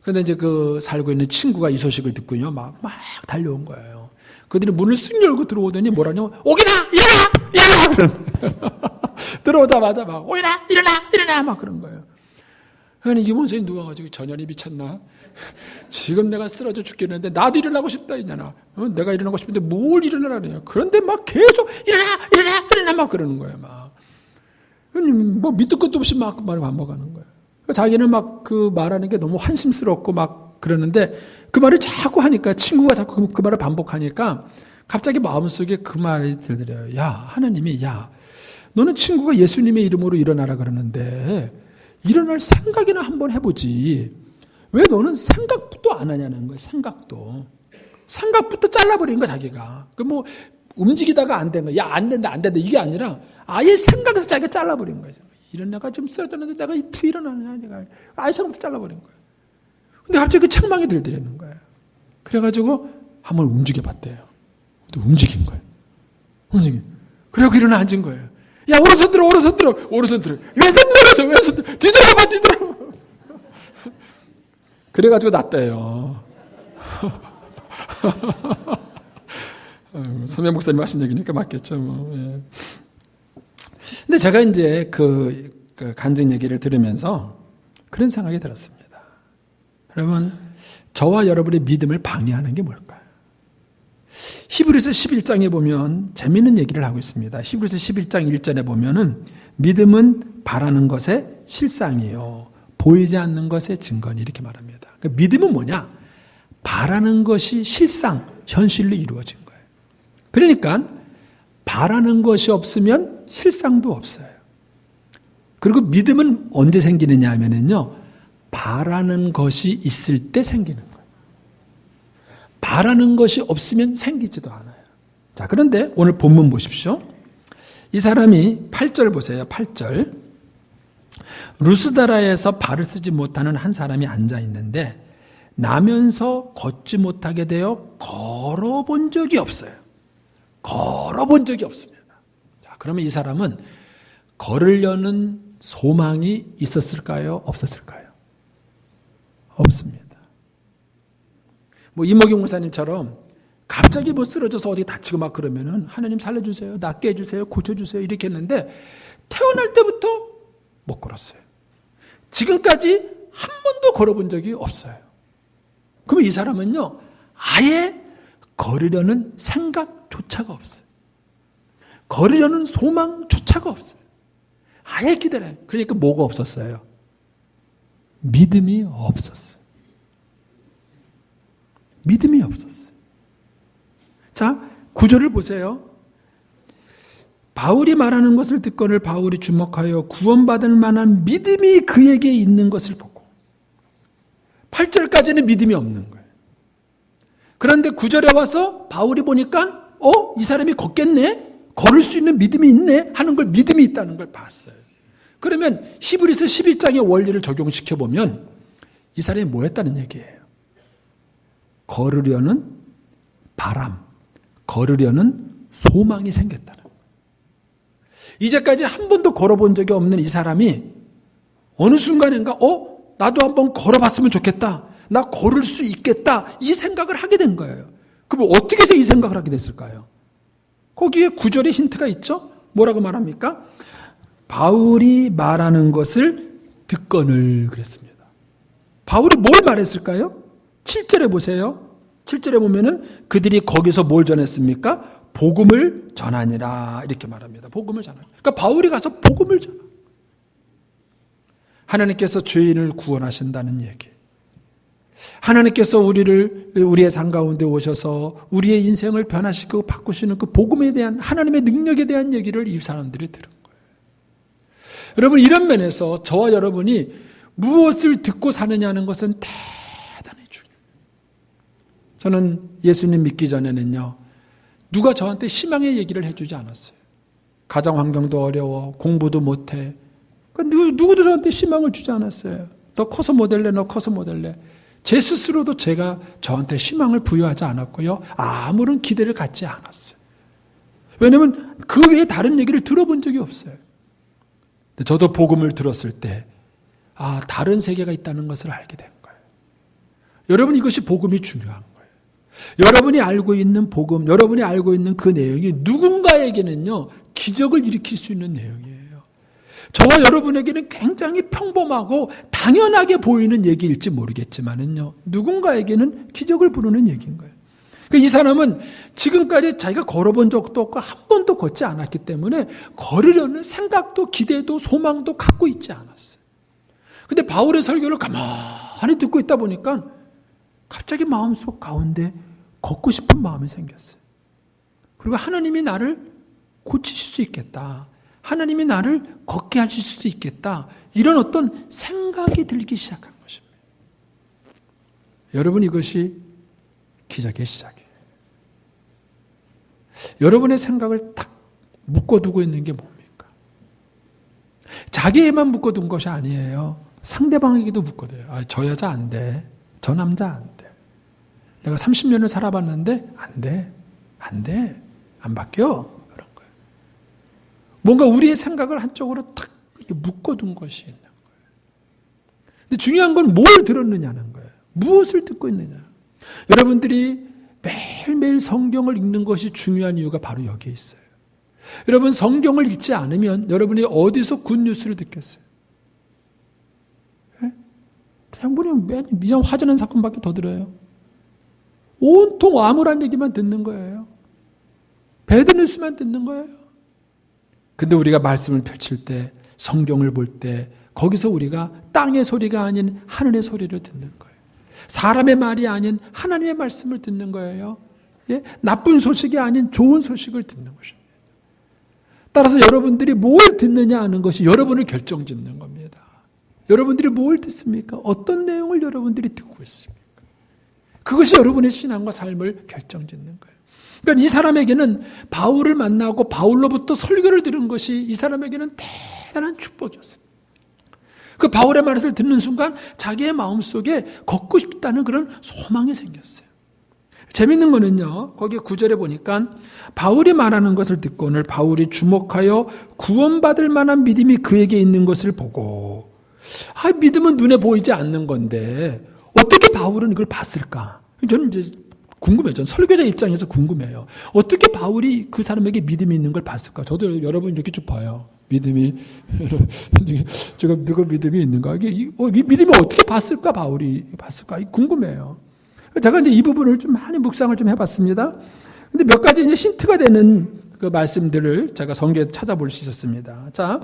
근데 이제 살고 있는 친구가 이 소식을 듣고요, 막 달려온 거예요. 그들이 문을 쓱 열고 들어오더니 뭐라냐면, 오기나! 일어나! 그러는 들어오자마자 막, 오기나! 일어나! 막 그런 거예요. 그러니 이 목사님 누워가지고 전현이 미쳤나? 지금 내가 쓰러져 죽겠는데 나도 일어나고 싶다 이냐나. 내가 일어나고 싶은데 뭘 일어나라 그래요. 그런데 막 계속 일어나 막 그러는 거예요. 막 밑도 끝도 없이 막 말을 반복하는 거예요. 자기는 막 말하는 게 너무 환심스럽고 막 그러는데 그 말을 자꾸 하니까 친구가 자꾸 그 말을 반복하니까 갑자기 마음속에 그 말이 들더래요. 야, 하나님이 너는 친구가 예수님의 이름으로 일어나라 그러는데 일어날 생각이나 한번 해보지. 왜 너는 생각도 안 하냐는 거예요. 생각부터 잘라버린 거야, 자기가. 움직이다가 안 된 거야. 야, 안 된다. 이게 아니라 아예 생각에서 자기가 잘라버린 거예요. 이런 내가 지금 쓰러졌는데 내가 이틀 일어나느냐. 내가 아예 생각부터 잘라버린 거예요. 근데 갑자기 그 책망이 들더라는 거예요. 그래가지고 한번 움직여봤대요. 근데 움직인 거예요. 그래갖고 일어나 앉은 거예요. 야, 오른손 들어. 왼손 들어. 뒤돌아봐. 그래가지고 낫대요. 선배 목사님 하신 얘기니까 맞겠죠, 뭐. 예. 근데 제가 이제 그 간증 얘기를 들으면서 그런 생각이 들었습니다. 여러분, 저와 여러분의 믿음을 방해하는 게 뭘까요? 히브리서 11장에 보면 재미있는 얘기를 하고 있습니다. 히브리서 11장 1절에 보면은 믿음은 바라는 것의 실상이요, 보이지 않는 것의 증거니, 이렇게 말합니다. 그러니까 믿음은 뭐냐? 바라는 것이 실상, 현실로 이루어진 거예요. 그러니까 바라는 것이 없으면 실상도 없어요. 그리고 믿음은 언제 생기느냐 하면은요, 바라는 것이 있을 때 생기는 거예요. 바라는 것이 없으면 생기지도 않아요. 자, 그런데 오늘 본문 보십시오. 이 사람이 8절 보세요. 8절. 루스다라에서 발을 쓰지 못하는 한 사람이 앉아 있는데 나면서 걷지 못하게 되어 걸어본 적이 없어요. 걸어본 적이 없습니다. 자, 그러면 이 사람은 걸으려는 소망이 있었을까요? 없었을까요? 없습니다. 이모경 목사님처럼 갑자기 쓰러져서 어디 다치고 막 그러면은 하나님 살려주세요, 낫게 해주세요, 고쳐주세요 이렇게 했는데 태어날 때부터 못 걸었어요. 지금까지 한 번도 걸어본 적이 없어요. 그러면 이 사람은요, 아예 걸으려는 생각조차가 없어요. 걸으려는 소망조차가 없어요. 아예 기다려요. 그러니까 뭐가 없었어요? 믿음이 없었어요. 믿음이 없었어요. 자, 구절을 보세요. 바울이 말하는 것을 듣거늘 바울이 주목하여 구원받을 만한 믿음이 그에게 있는 것을 보고, 8절까지는 믿음이 없는 거예요. 그런데 9절에 와서 바울이 보니까 이 사람이 걷겠네? 걸을 수 있는 믿음이 있네? 하는 걸, 믿음이 있다는 걸 봤어요. 그러면 히브리서 11장의 원리를 적용시켜보면 이 사람이 뭐 했다는 얘기예요? 걸으려는 바람, 걸으려는 소망이 생겼다는 거예요. 이제까지 한 번도 걸어본 적이 없는 이 사람이 어느 순간인가 나도 한번 걸어봤으면 좋겠다, 나 걸을 수 있겠다, 이 생각을 하게 된 거예요. 그럼 어떻게 해서 이 생각을 하게 됐을까요? 거기에 9절에 힌트가 있죠. 뭐라고 말합니까? 바울이 말하는 것을 듣거늘 그랬습니다. 바울이 뭘 말했을까요? 7절에 보세요. 7절에 보면은 그들이 거기서 뭘 전했습니까? 복음을 전하니라, 이렇게 말합니다. 복음을 전하니라. 그러니까 바울이 가서 복음을 전하. 하나님께서 죄인을 구원하신다는 얘기. 하나님께서 우리의 삶 가운데 오셔서 우리의 인생을 변화시키고 바꾸시는 그 복음에 대한, 하나님의 능력에 대한 얘기를 이 사람들이 들은 거예요. 여러분, 이런 면에서 저와 여러분이 무엇을 듣고 사느냐는 것은 대단히 중요해요. 저는 예수님 믿기 전에는요, 누가 저한테 희망의 얘기를 해주지 않았어요. 가정 환경도 어려워, 공부도 못해. 그러니까 누구도 저한테 희망을 주지 않았어요. 너 커서 뭐 될래? 너 커서 뭐 될래? 제 스스로도 제가 저한테 희망을 부여하지 않았고요. 아무런 기대를 갖지 않았어요. 왜냐하면 그 외에 다른 얘기를 들어본 적이 없어요. 근데 저도 복음을 들었을 때 다른 세계가 있다는 것을 알게 된 거예요. 여러분, 이것이 복음이 중요한 거예요. 여러분이 알고 있는 복음, 여러분이 알고 있는 그 내용이 누군가에게는요, 기적을 일으킬 수 있는 내용이에요. 저와 여러분에게는 굉장히 평범하고 당연하게 보이는 얘기일지 모르겠지만은요, 누군가에게는 기적을 부르는 얘기인 거예요. 이 사람은 지금까지 자기가 걸어본 적도 없고 한 번도 걷지 않았기 때문에 걸으려는 생각도 기대도 소망도 갖고 있지 않았어요. 근데 바울의 설교를 가만히 듣고 있다 보니까 갑자기 마음속 가운데 걷고 싶은 마음이 생겼어요. 그리고 하나님이 나를 고치실 수 있겠다. 하나님이 나를 걷게 하실 수도 있겠다. 이런 어떤 생각이 들기 시작한 것입니다. 여러분, 이것이 기적의 시작이에요. 여러분의 생각을 탁 묶어두고 있는 게 뭡니까? 자기에만 묶어둔 것이 아니에요. 상대방에게도 묶어둬요. 저 여자 안 돼. 저 남자 안 돼. 내가 30년을 살아봤는데 안 돼. 안 돼. 안 바뀌어. 그런 거예요. 뭔가 우리의 생각을 한쪽으로 탁 묶어둔 것이 있는 거예요. 근데 중요한 건 뭘 들었느냐는 거예요. 무엇을 듣고 있느냐. 여러분들이 매일매일 성경을 읽는 것이 중요한 이유가 바로 여기에 있어요. 여러분, 성경을 읽지 않으면 여러분이 어디서 굿뉴스를 듣겠어요? 대부분이 그냥 화전한 사건밖에 더 들어요. 온통 암울한 얘기만 듣는 거예요. 배드뉴스만 듣는 거예요. 근데 우리가 말씀을 펼칠 때, 성경을 볼 때 거기서 우리가 땅의 소리가 아닌 하늘의 소리를 듣는 거예요. 사람의 말이 아닌 하나님의 말씀을 듣는 거예요. 예? 나쁜 소식이 아닌 좋은 소식을 듣는 것입니다. 따라서 여러분들이 뭘 듣느냐 하는 것이 여러분을 결정짓는 겁니다. 여러분들이 뭘 듣습니까? 어떤 내용을 여러분들이 듣고 있습니까? 그것이 여러분의 신앙과 삶을 결정짓는 거예요. 그러니까 이 사람에게는 바울을 만나고 바울로부터 설교를 들은 것이 이 사람에게는 대단한 축복이었습니다. 그 바울의 말을 듣는 순간 자기의 마음속에 걷고 싶다는 그런 소망이 생겼어요. 재밌는 거는요, 거기에 9절에 보니까 바울이 말하는 것을 듣고 오늘 바울이 주목하여 구원받을 만한 믿음이 그에게 있는 것을 보고, 믿음은 눈에 보이지 않는 건데 어떻게 바울은 이걸 봤을까? 저는 이제 궁금해요. 저는 설교자 입장에서 궁금해요. 어떻게 바울이 그 사람에게 믿음이 있는 걸 봤을까? 저도 여러분 이렇게 좀 봐요. 믿음이, 제가 누구 믿음이 있는가? 이 믿음이 어떻게 봤을까? 바울이 봤을까? 궁금해요. 제가 이제 이 부분을 좀 많이 묵상을 좀 해봤습니다. 근데 몇 가지 이제 힌트가 되는 그 말씀들을 제가 성경에 찾아볼 수 있었습니다. 자,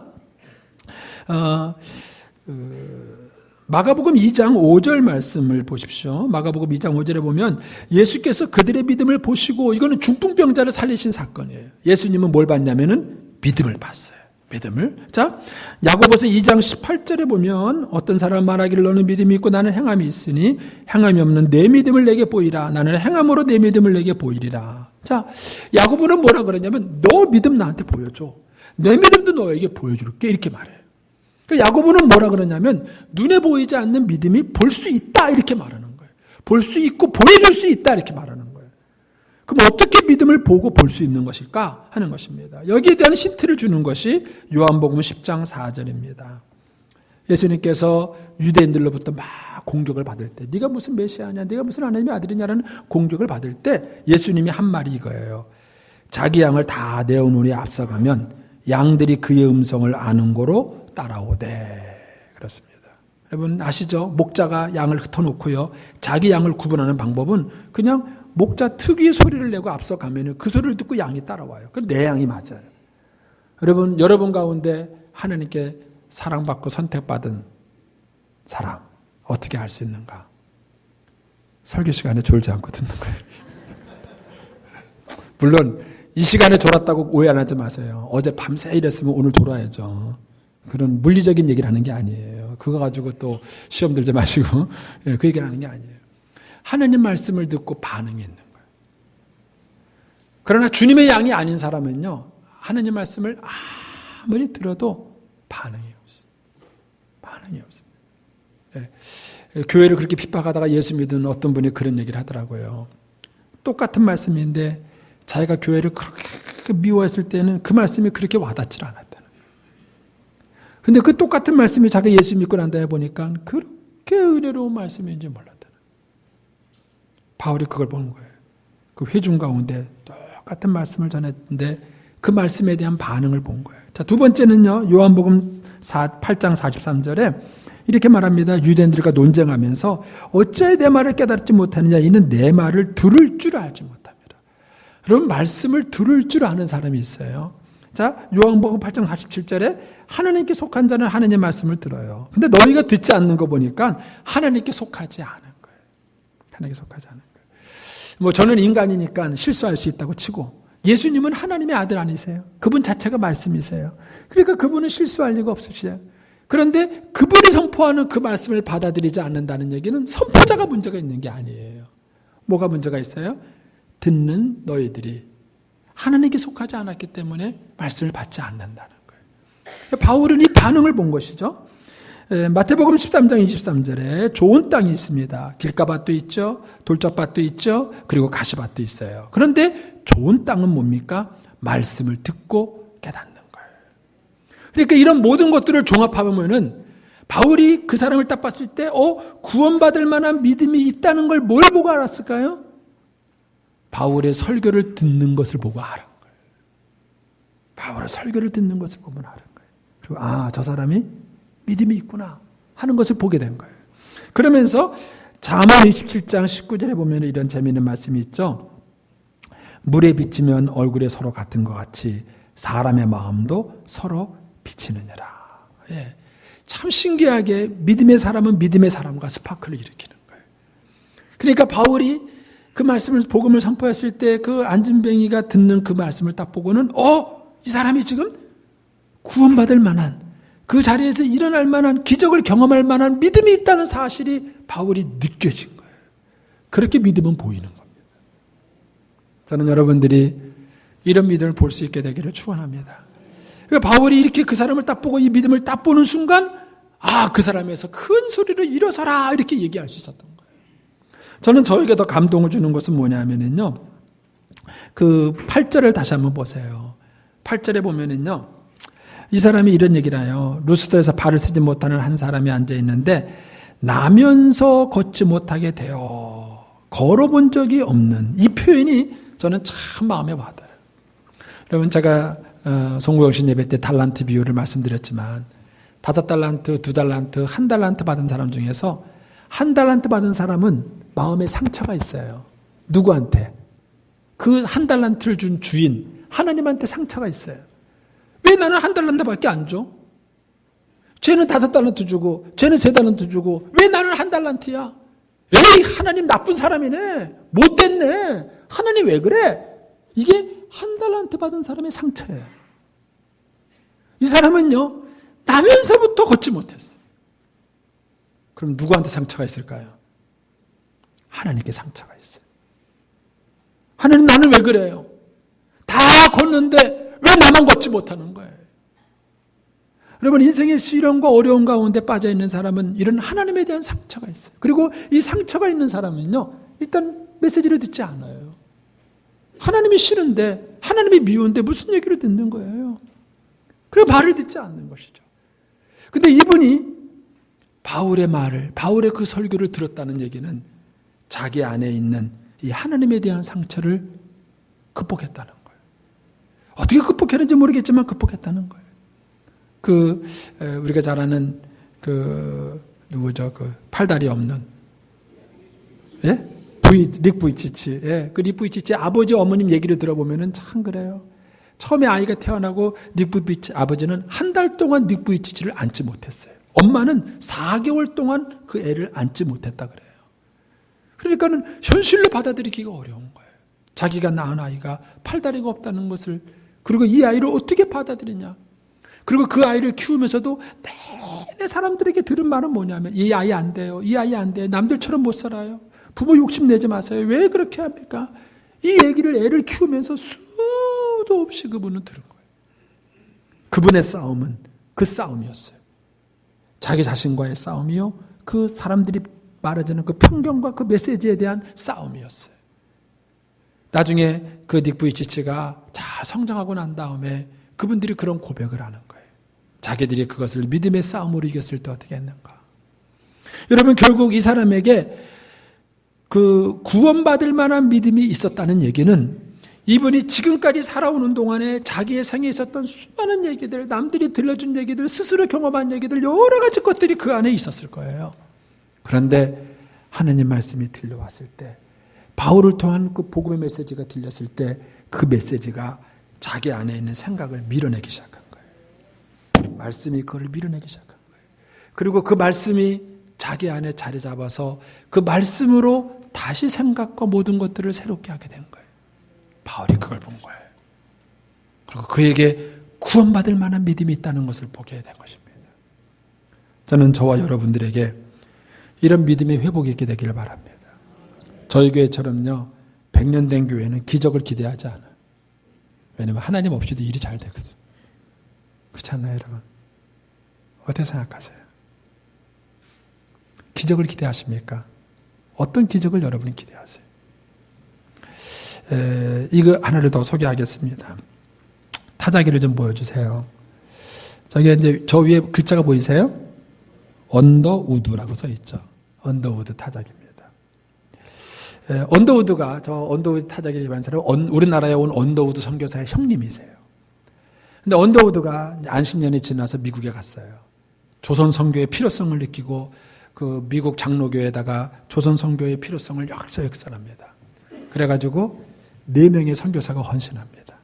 마가복음 2장 5절 말씀을 보십시오. 마가복음 2장 5절에 보면 예수께서 그들의 믿음을 보시고, 이거는 중풍병자를 살리신 사건이에요. 예수님은 뭘 봤냐면은 믿음을 봤어요. 믿음을. 자, 야고보서 2장 18절에 보면 어떤 사람 말하기를 너는 믿음이 있고 나는 행함이 있으니 행함이 없는 내 믿음을 내게 보이라. 나는 행함으로 내 믿음을 내게 보이리라. 자, 야고보는 뭐라 그러냐면 너 믿음 나한테 보여줘. 내 믿음도 너에게 보여줄게. 이렇게 말해요. 야고보는 뭐라 그러냐면 눈에 보이지 않는 믿음이 볼 수 있다. 이렇게 말하는 거예요. 볼 수 있고 보여줄 수 있다. 이렇게 말하는 거예요. 그럼 어떻게 믿음을 보고 볼 수 있는 것일까 하는 것입니다. 여기에 대한 힌트를 주는 것이 요한복음 10장 4절입니다. 예수님께서 유대인들로부터 막 공격을 받을 때, 네가 무슨 메시아냐, 네가 무슨 하나님의 아들이냐라는 공격을 받을 때 예수님이 한 말이 이거예요. 자기 양을 다 내어놓으니 앞서가면 양들이 그의 음성을 아는 고로 따라오되. 그렇습니다. 여러분 아시죠? 목자가 양을 흩어놓고요, 자기 양을 구분하는 방법은 그냥 목자 특유의 소리를 내고 앞서가면 그 소리를 듣고 양이 따라와요. 그 내 양이 맞아요. 여러분 가운데 하나님께 사랑받고 선택받은 사람 어떻게 알 수 있는가? 설교 시간에 졸지 않고 듣는 거예요. 물론 이 시간에 졸았다고 오해 안 하지 마세요. 어제 밤새 일했으면 오늘 졸아야죠. 그런 물리적인 얘기를 하는 게 아니에요. 그거 가지고 또 시험 들지 마시고 그 얘기를 하는 게 아니에요. 하나님 말씀을 듣고 반응이 있는 거예요. 그러나 주님의 양이 아닌 사람은요, 하나님 말씀을 아무리 들어도 반응이 없어요. 반응이 없습니다. 교회를 그렇게 핍박하다가 예수 믿은 어떤 분이 그런 얘기를 하더라고요. 똑같은 말씀인데 자기가 교회를 그렇게 미워했을 때는 그 말씀이 그렇게 와닿질 않았다는 거예요. 근데 그 똑같은 말씀이 자기가 예수 믿고 난 다음에 보니까 그렇게 은혜로운 말씀인지 몰랐다는 거예요. 바울이 그걸 보는 거예요. 그 회중 가운데 똑같은 말씀을 전했는데 그 말씀에 대한 반응을 본 거예요. 자, 두 번째는요. 요한복음 8장 43절에 이렇게 말합니다. 유대인들과 논쟁하면서 어찌하여 내 말을 깨닫지 못하느냐. 이는 내 말을 들을 줄 알지 못합니다. 여러분 말씀을 들을 줄 아는 사람이 있어요. 자, 요한복음 8장 47절에 하나님께 속한 자는 하나님의 말씀을 들어요. 근데 너희가 듣지 않는 거 보니까 하나님께 속하지 않은 거예요. 하나님께 속하지 않은 거예요. 뭐 저는 인간이니까 실수할 수 있다고 치고 예수님은 하나님의 아들 아니세요? 그분 자체가 말씀이세요. 그러니까 그분은 실수할 리가 없으시죠. 그런데 그분이 선포하는 그 말씀을 받아들이지 않는다는 얘기는 선포자가 문제가 있는 게 아니에요. 뭐가 문제가 있어요? 듣는 너희들이 하나님께 속하지 않았기 때문에 말씀을 받지 않는다는 거예요. 바울은 이 반응을 본 것이죠. 마태복음 13장 23절에 좋은 땅이 있습니다. 길가밭도 있죠. 돌짝밭도 있죠. 그리고 가시밭도 있어요. 그런데 좋은 땅은 뭡니까? 말씀을 듣고 깨닫는 거예요. 그러니까 이런 모든 것들을 종합하면은 바울이 그 사람을 딱 봤을 때 구원받을 만한 믿음이 있다는 걸 뭘 보고 알았을까요? 바울의 설교를 듣는 것을 보고 알은 거예요. 바울의 설교를 듣는 것을 보면 알은 거예요. 그리고 저 사람이 믿음이 있구나 하는 것을 보게 된 거예요. 그러면서 잠언 27장 19절에 보면 이런 재미있는 말씀이 있죠. 물에 비치면 얼굴에 서로 같은 것 같이 사람의 마음도 서로 비치느니라. 예. 참 신기하게 믿음의 사람은 믿음의 사람과 스파크를 일으키는 거예요. 그러니까 바울이 그 말씀을 복음을 선포했을 때 그 안진뱅이가 듣는 그 말씀을 딱 보고는 이 사람이 지금 구원받을 만한 그 자리에서 일어날 만한 기적을 경험할 만한 믿음이 있다는 사실이 바울이 느껴진 거예요. 그렇게 믿음은 보이는 겁니다. 저는 여러분들이 이런 믿음을 볼 수 있게 되기를 축원합니다. 그러니까 바울이 이렇게 그 사람을 딱 보고 이 믿음을 딱 보는 순간 그 사람에서 큰 소리로 일어서라 이렇게 얘기할 수 있었던 거예요. 저는 저에게 더 감동을 주는 것은 뭐냐면요. 그 8절을 다시 한번 보세요. 8절에 보면은요. 이 사람이 이런 얘기를 해요. 루스더에서 발을 쓰지 못하는 한 사람이 앉아 있는데 나면서 걷지 못하게 되어 걸어본 적이 없는 이 표현이 저는 참 마음에 와닿아요. 여러분 제가 송구영신 예배 때 달란트 비유를 말씀드렸지만 5달란트, 2달란트, 1달란트 받은 사람 중에서 1달란트 받은 사람은 마음에 상처가 있어요. 누구한테? 그 1달란트를 준 주인 하나님한테 상처가 있어요. 왜 나는 1달란트밖에 안 줘? 쟤는 5달란트 주고 쟤는 3달란트 주고 왜 나는 1달란트야? 에이 하나님 나쁜 사람이네. 못됐네. 하나님 왜 그래? 이게 1달란트 받은 사람의 상처예요. 이 사람은요 나면서부터 걷지 못했어요. 그럼 누구한테 상처가 있을까요? 하나님께 상처가 있어요. 하나님 나는 왜 그래요? 다 걷는데 왜 나만 걷지 못하는 거예요? 여러분 인생의 시련과 어려움 가운데 빠져있는 사람은 이런 하나님에 대한 상처가 있어요. 그리고 이 상처가 있는 사람은요 일단 메시지를 듣지 않아요. 하나님이 싫은데 하나님이 미운데 무슨 얘기를 듣는 거예요? 그래 말을 듣지 않는 것이죠. 근데 이분이 바울의 말을 바울의 그 설교를 들었다는 얘기는 자기 안에 있는 이 하나님에 대한 상처를 극복했다는 거예요. 어떻게 극복했는지 모르겠지만 극복했다는 거예요. 우리가 잘 아는 누구죠? 팔다리 없는 예? 릭 부이치치. 예. 그 릭 부이치치 아버지 어머님 얘기를 들어보면은 참 그래요. 처음에 아이가 태어나고 릭 부이치치 아버지는 한 달 동안 릭 부이치치를 안지 못했어요. 엄마는 4개월 동안 그 애를 안지 못했다 그래요. 그러니까는 현실로 받아들이기가 어려운 거예요. 자기가 낳은 아이가 팔다리가 없다는 것을, 그리고 이 아이를 어떻게 받아들이냐. 그리고 그 아이를 키우면서도 내내 사람들에게 들은 말은 뭐냐면 이 아이 안 돼요. 이 아이 안 돼요. 남들처럼 못 살아요. 부모 욕심내지 마세요. 왜 그렇게 합니까? 이 얘기를 애를 키우면서 수도 없이 그분은 들은 거예요. 그분의 싸움은 그 싸움이었어요. 자기 자신과의 싸움이요. 그 사람들이 말하자는 그 편견과 그 메시지에 대한 싸움이었어요. 나중에 그 닉 부이치치가 잘 성장하고 난 다음에 그분들이 그런 고백을 하는 거예요. 자기들이 그것을 믿음의 싸움으로 이겼을 때 어떻게 했는가. 여러분, 결국 이 사람에게 그 구원받을 만한 믿음이 있었다는 얘기는 이분이 지금까지 살아오는 동안에 자기의 생에 있었던 수많은 얘기들, 남들이 들려준 얘기들, 스스로 경험한 얘기들, 여러 가지 것들이 그 안에 있었을 거예요. 그런데 하나님 말씀이 들려왔을 때, 바울을 통한 그 복음의 메시지가 들렸을 때 그 메시지가 자기 안에 있는 생각을 밀어내기 시작한 거예요. 말씀이 그걸 밀어내기 시작한 거예요. 그리고 그 말씀이 자기 안에 자리 잡아서 그 말씀으로 다시 생각과 모든 것들을 새롭게 하게 된 거예요. 바울이 그걸 본 거예요. 그리고 그에게 구원받을 만한 믿음이 있다는 것을 보게 된 것입니다. 저는 저와 여러분들에게 이런 믿음의 회복이 있게 되기를 바랍니다. 저희 교회처럼요, 100년 된 교회는 기적을 기대하지 않아요. 왜냐하면 하나님 없이도 일이 잘 되거든. 그렇지 않나요, 여러분? 어떻게 생각하세요? 기적을 기대하십니까? 어떤 기적을 여러분이 기대하세요? 이거 하나를 더 소개하겠습니다. 타자기를 좀 보여주세요. 저기 이제 저 위에 글자가 보이세요? 언더우드라고 써 있죠. 언더우드 타자기입니다. 언더우드가, 저 언더우드 타자기를 입은 사람은 우리나라에 온 언더우드 선교사의 형님이세요. 근데 언더우드가 안식년이 지나서 미국에 갔어요. 조선 선교의 필요성을 느끼고 그 미국 장로교에다가 조선 선교의 필요성을 역설합니다. 그래가지고 4명의 선교사가 헌신합니다.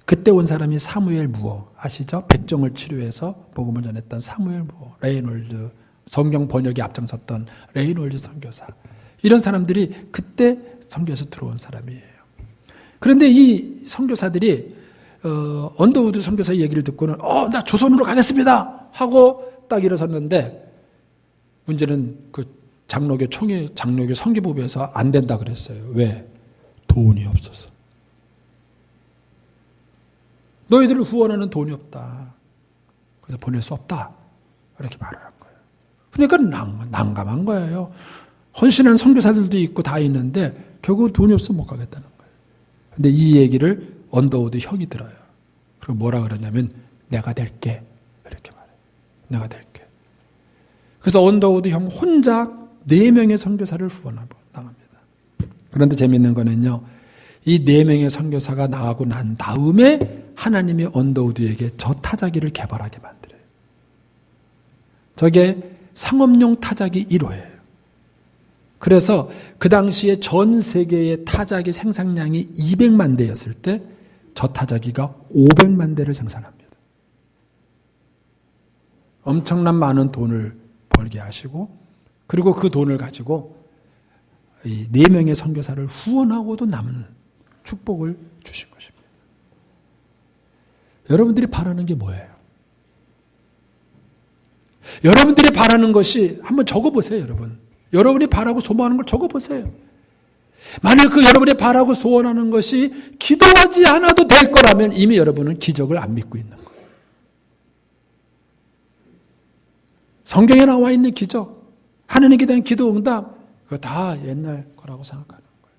그때 온 사람이 사무엘 무어 아시죠? 백정을 치료해서 복음을 전했던 사무엘 무어, 레이놀드, 성경 번역에 앞장섰던 레이놀드 선교사, 이런 사람들이 그때 선교에서 들어온 사람이에요. 그런데 이 선교사들이 언더우드 선교사 얘기를 듣고는 나 조선으로 가겠습니다 하고 딱 일어섰는데, 문제는 그 장로교 선교부에서 안 된다 그랬어요. 왜? 돈이 없어서. 너희들을 후원하는 돈이 없다. 그래서 보낼 수 없다. 이렇게 말을 한 거예요. 그러니까 난감한 거예요. 헌신한 선교사들도 있고 다 있는데 결국 돈이 없으면 못 가겠다는 거예요. 근데 이 얘기를 언더우드 형이 들어요. 그리고 뭐라 그러냐면 내가 될게. 이렇게 말해요. 내가 될게. 그래서 언더우드 형 혼자 4명의 선교사를 후원하고 나갑니다. 그런데 재미있는 거는요, 이 4명의 선교사가 나가고 난 다음에 하나님이 언더우드에게 저 타자기를 개발하게 만들어요. 저게 상업용 타자기 1호예요. 그래서 그 당시에 전 세계의 타자기 생산량이 200만 대였을 때 저 타자기가 500만 대를 생산합니다. 엄청난 많은 돈을 벌게 하시고, 그리고 그 돈을 가지고 이 4명의 선교사를 후원하고도 남는 축복을 주신 것입니다. 여러분들이 바라는 게 뭐예요? 여러분들이 바라는 것이 한번 적어보세요, 여러분. 여러분이 바라고 소망하는 걸 적어보세요. 만약 그 여러분이 바라고 소원하는 것이 기도하지 않아도 될 거라면 이미 여러분은 기적을 안 믿고 있는 거예요. 성경에 나와 있는 기적, 하나님께 대한 기도 응답, 그거 다 옛날 거라고 생각하는 거예요.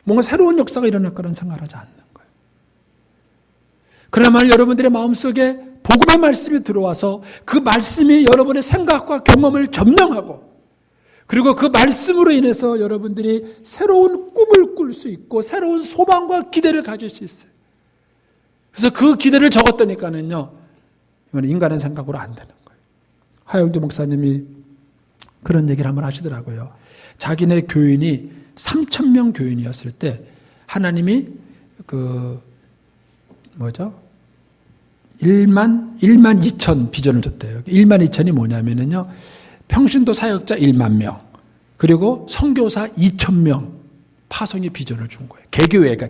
뭔가 새로운 역사가 일어날 거라는 생각을 하지 않는 거예요. 그러나 여러분들의 마음속에 복음의 말씀이 들어와서 그 말씀이 여러분의 생각과 경험을 점령하고, 그리고 그 말씀으로 인해서 여러분들이 새로운 꿈을 꿀 수 있고 새로운 소망과 기대를 가질 수 있어요. 그래서 그 기대를 적었다니까는요, 이건 인간의 생각으로 안 되는 거예요. 하영주 목사님이 그런 얘기를 한번 하시더라고요. 자기네 교인이 3,000명 교인이었을 때 하나님이 1만 2천 비전을 줬대요. 1만 2천이 뭐냐면요, 평신도 사역자 1만 명, 그리고 선교사 2,000명 파송의 비전을 준 거예요. 개교회가.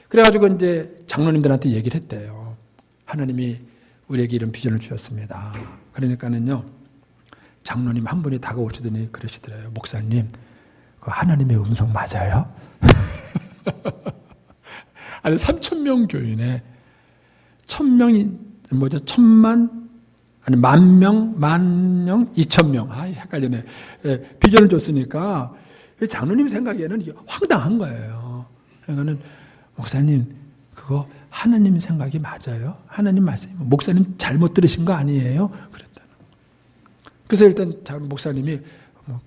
그래가지고 이제 장로님들한테 얘기를 했대요. 하나님이 우리에게 이런 비전을 주셨습니다. 그러니까는요, 장로님 한 분이 다가오시더니 그러시더래요. 목사님, 그 하나님의 음성 맞아요? 아니, 3,000명 교인에 1,000만 아니 10,000명, 10,000명, 2,000명. 헷갈리네. 비전을 줬으니까 장로님 생각에는 이게 황당한 거예요. 그러니까는 목사님 그거 하나님 생각이 맞아요? 하나님 말씀 목사님 잘못 들으신 거 아니에요? 그랬다. 그래서 일단 목사님이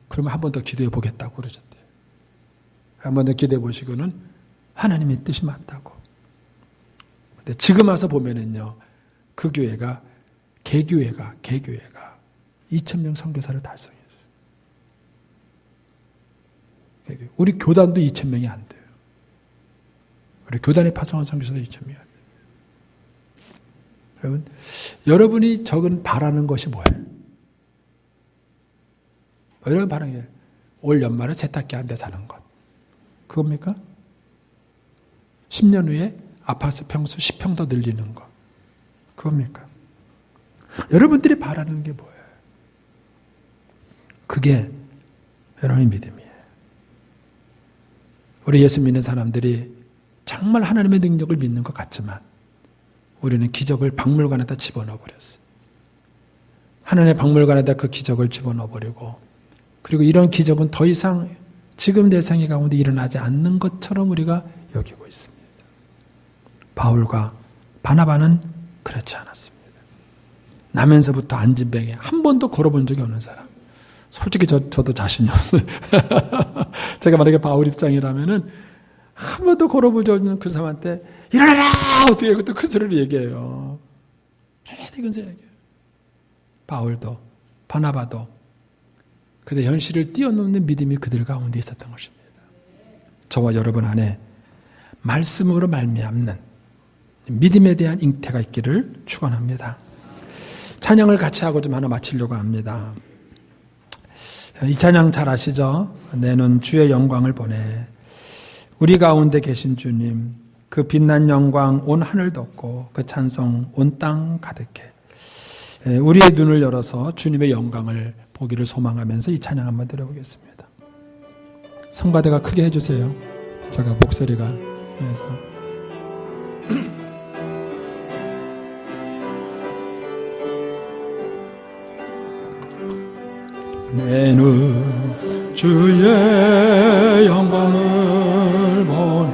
그러면 한 번 더 기도해 보겠다고 그러셨대요. 한 번 더 기도해 보시고는 하나님의 뜻이 맞다고. 근데 지금 와서 보면은요, 그 교회가 개교회가 2,000명 선교사를 달성했어요. 우리 교단도 2,000명이 안 돼요. 우리 교단에 파송한 선교사도 2,000명이 안 돼요. 여러분이 적은 바라는 것이 뭐예요? 여러분 바라는 게 올 연말에 세탁기 한 대 사는 것. 그겁니까? 10년 후에 아파트 평수 10평 더 늘리는 것. 그겁니까? 여러분들이 바라는 게 뭐예요? 그게 여러분의 믿음이에요. 우리 예수 믿는 사람들이 정말 하나님의 능력을 믿는 것 같지만 우리는 기적을 박물관에다 집어넣어 버렸어요. 하나님의 박물관에다 그 기적을 집어넣어 버리고 그리고 이런 기적은 더 이상 지금 내 생애 가운데 일어나지 않는 것처럼 우리가 여기고 있습니다. 바울과 바나바는 그렇지 않았습니다. 나면서부터 안진뱅이 한 번도 걸어본 적이 없는 사람. 솔직히 저도 자신이 없어요. 제가 만약에 바울 입장이라면은 한 번도 걸어본 적 없는 그 사람한테 일어나라! 어떻게 그것도 큰 소리를 얘기해요. 일어나라! 이건 소리 얘기해요. 바울도 바나바도 그때 현실을 뛰어넘는 믿음이 그들 가운데 있었던 것입니다. 저와 여러분 안에 말씀으로 말미암는 믿음에 대한 잉태가 있기를 축원합니다. 찬양을 같이 하고 좀 하나 마치려고 합니다. 이 찬양 잘 아시죠? 내는 주의 영광을 보내. 우리 가운데 계신 주님, 그 빛난 영광 온 하늘 덮고 그 찬송 온 땅 가득해. 우리의 눈을 열어서 주님의 영광을 보기를 소망하면서 이 찬양 한번 드려보겠습니다. 성가대가 크게 해주세요. 제가 목소리가 해서 내 눈 주의 영광을 본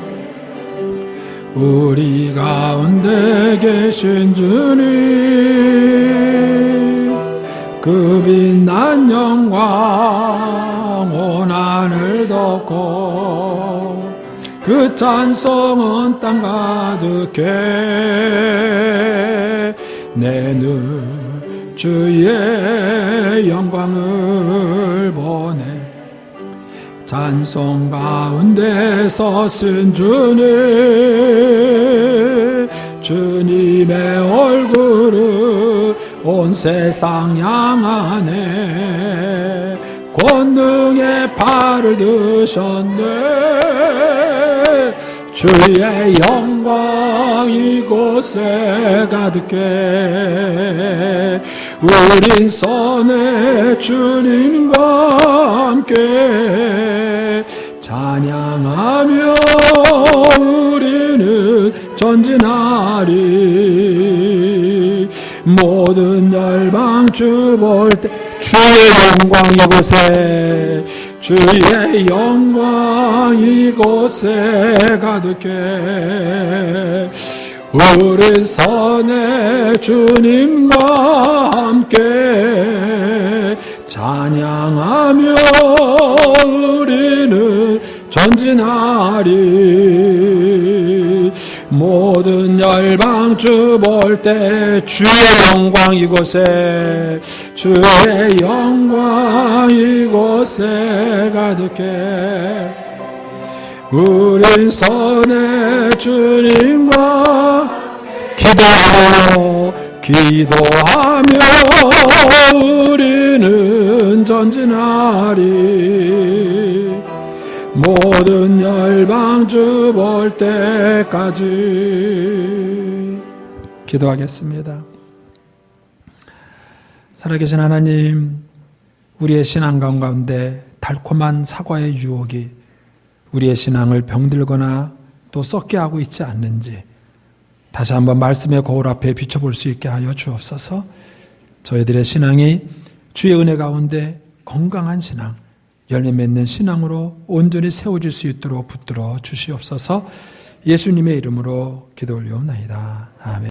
우리 가운데 계신 주님 그 빛난 영광 온 하늘 덮고 그 찬송은 땅 가득해 내 눈 주의 영광을 보내 찬송 가운데 서신 주님 주님의 얼굴을 온 세상 향하네 권능의 팔을 드셨네 주의 영광 이곳에 가득해 우린 선의 주님과 함께 찬양하며 우리는 전진하리 모든 열방 주 볼 때 주의 영광 이곳에 주의 영광 이곳에 가득해 우리 선의 주님과 함께 찬양하며 우리는 전진하리 모든 열방 주 볼 때 주의 영광 이곳에 주의 영광 이곳에 가득해 우린 선의 주님과 기도하며 우리는 전진하리 모든 열방 주 볼 때까지 기도하겠습니다. 살아계신 하나님, 우리의 신앙 가운데 달콤한 사과의 유혹이 우리의 신앙을 병들거나 또 썩게 하고 있지 않는지 다시 한번 말씀의 거울 앞에 비춰볼 수 있게 하여 주옵소서. 저희들의 신앙이 주의 은혜 가운데 건강한 신앙, 열매 맺는 신앙으로 온전히 세워질 수 있도록 붙들어 주시옵소서. 예수님의 이름으로 기도 올리옵나이다. 아멘.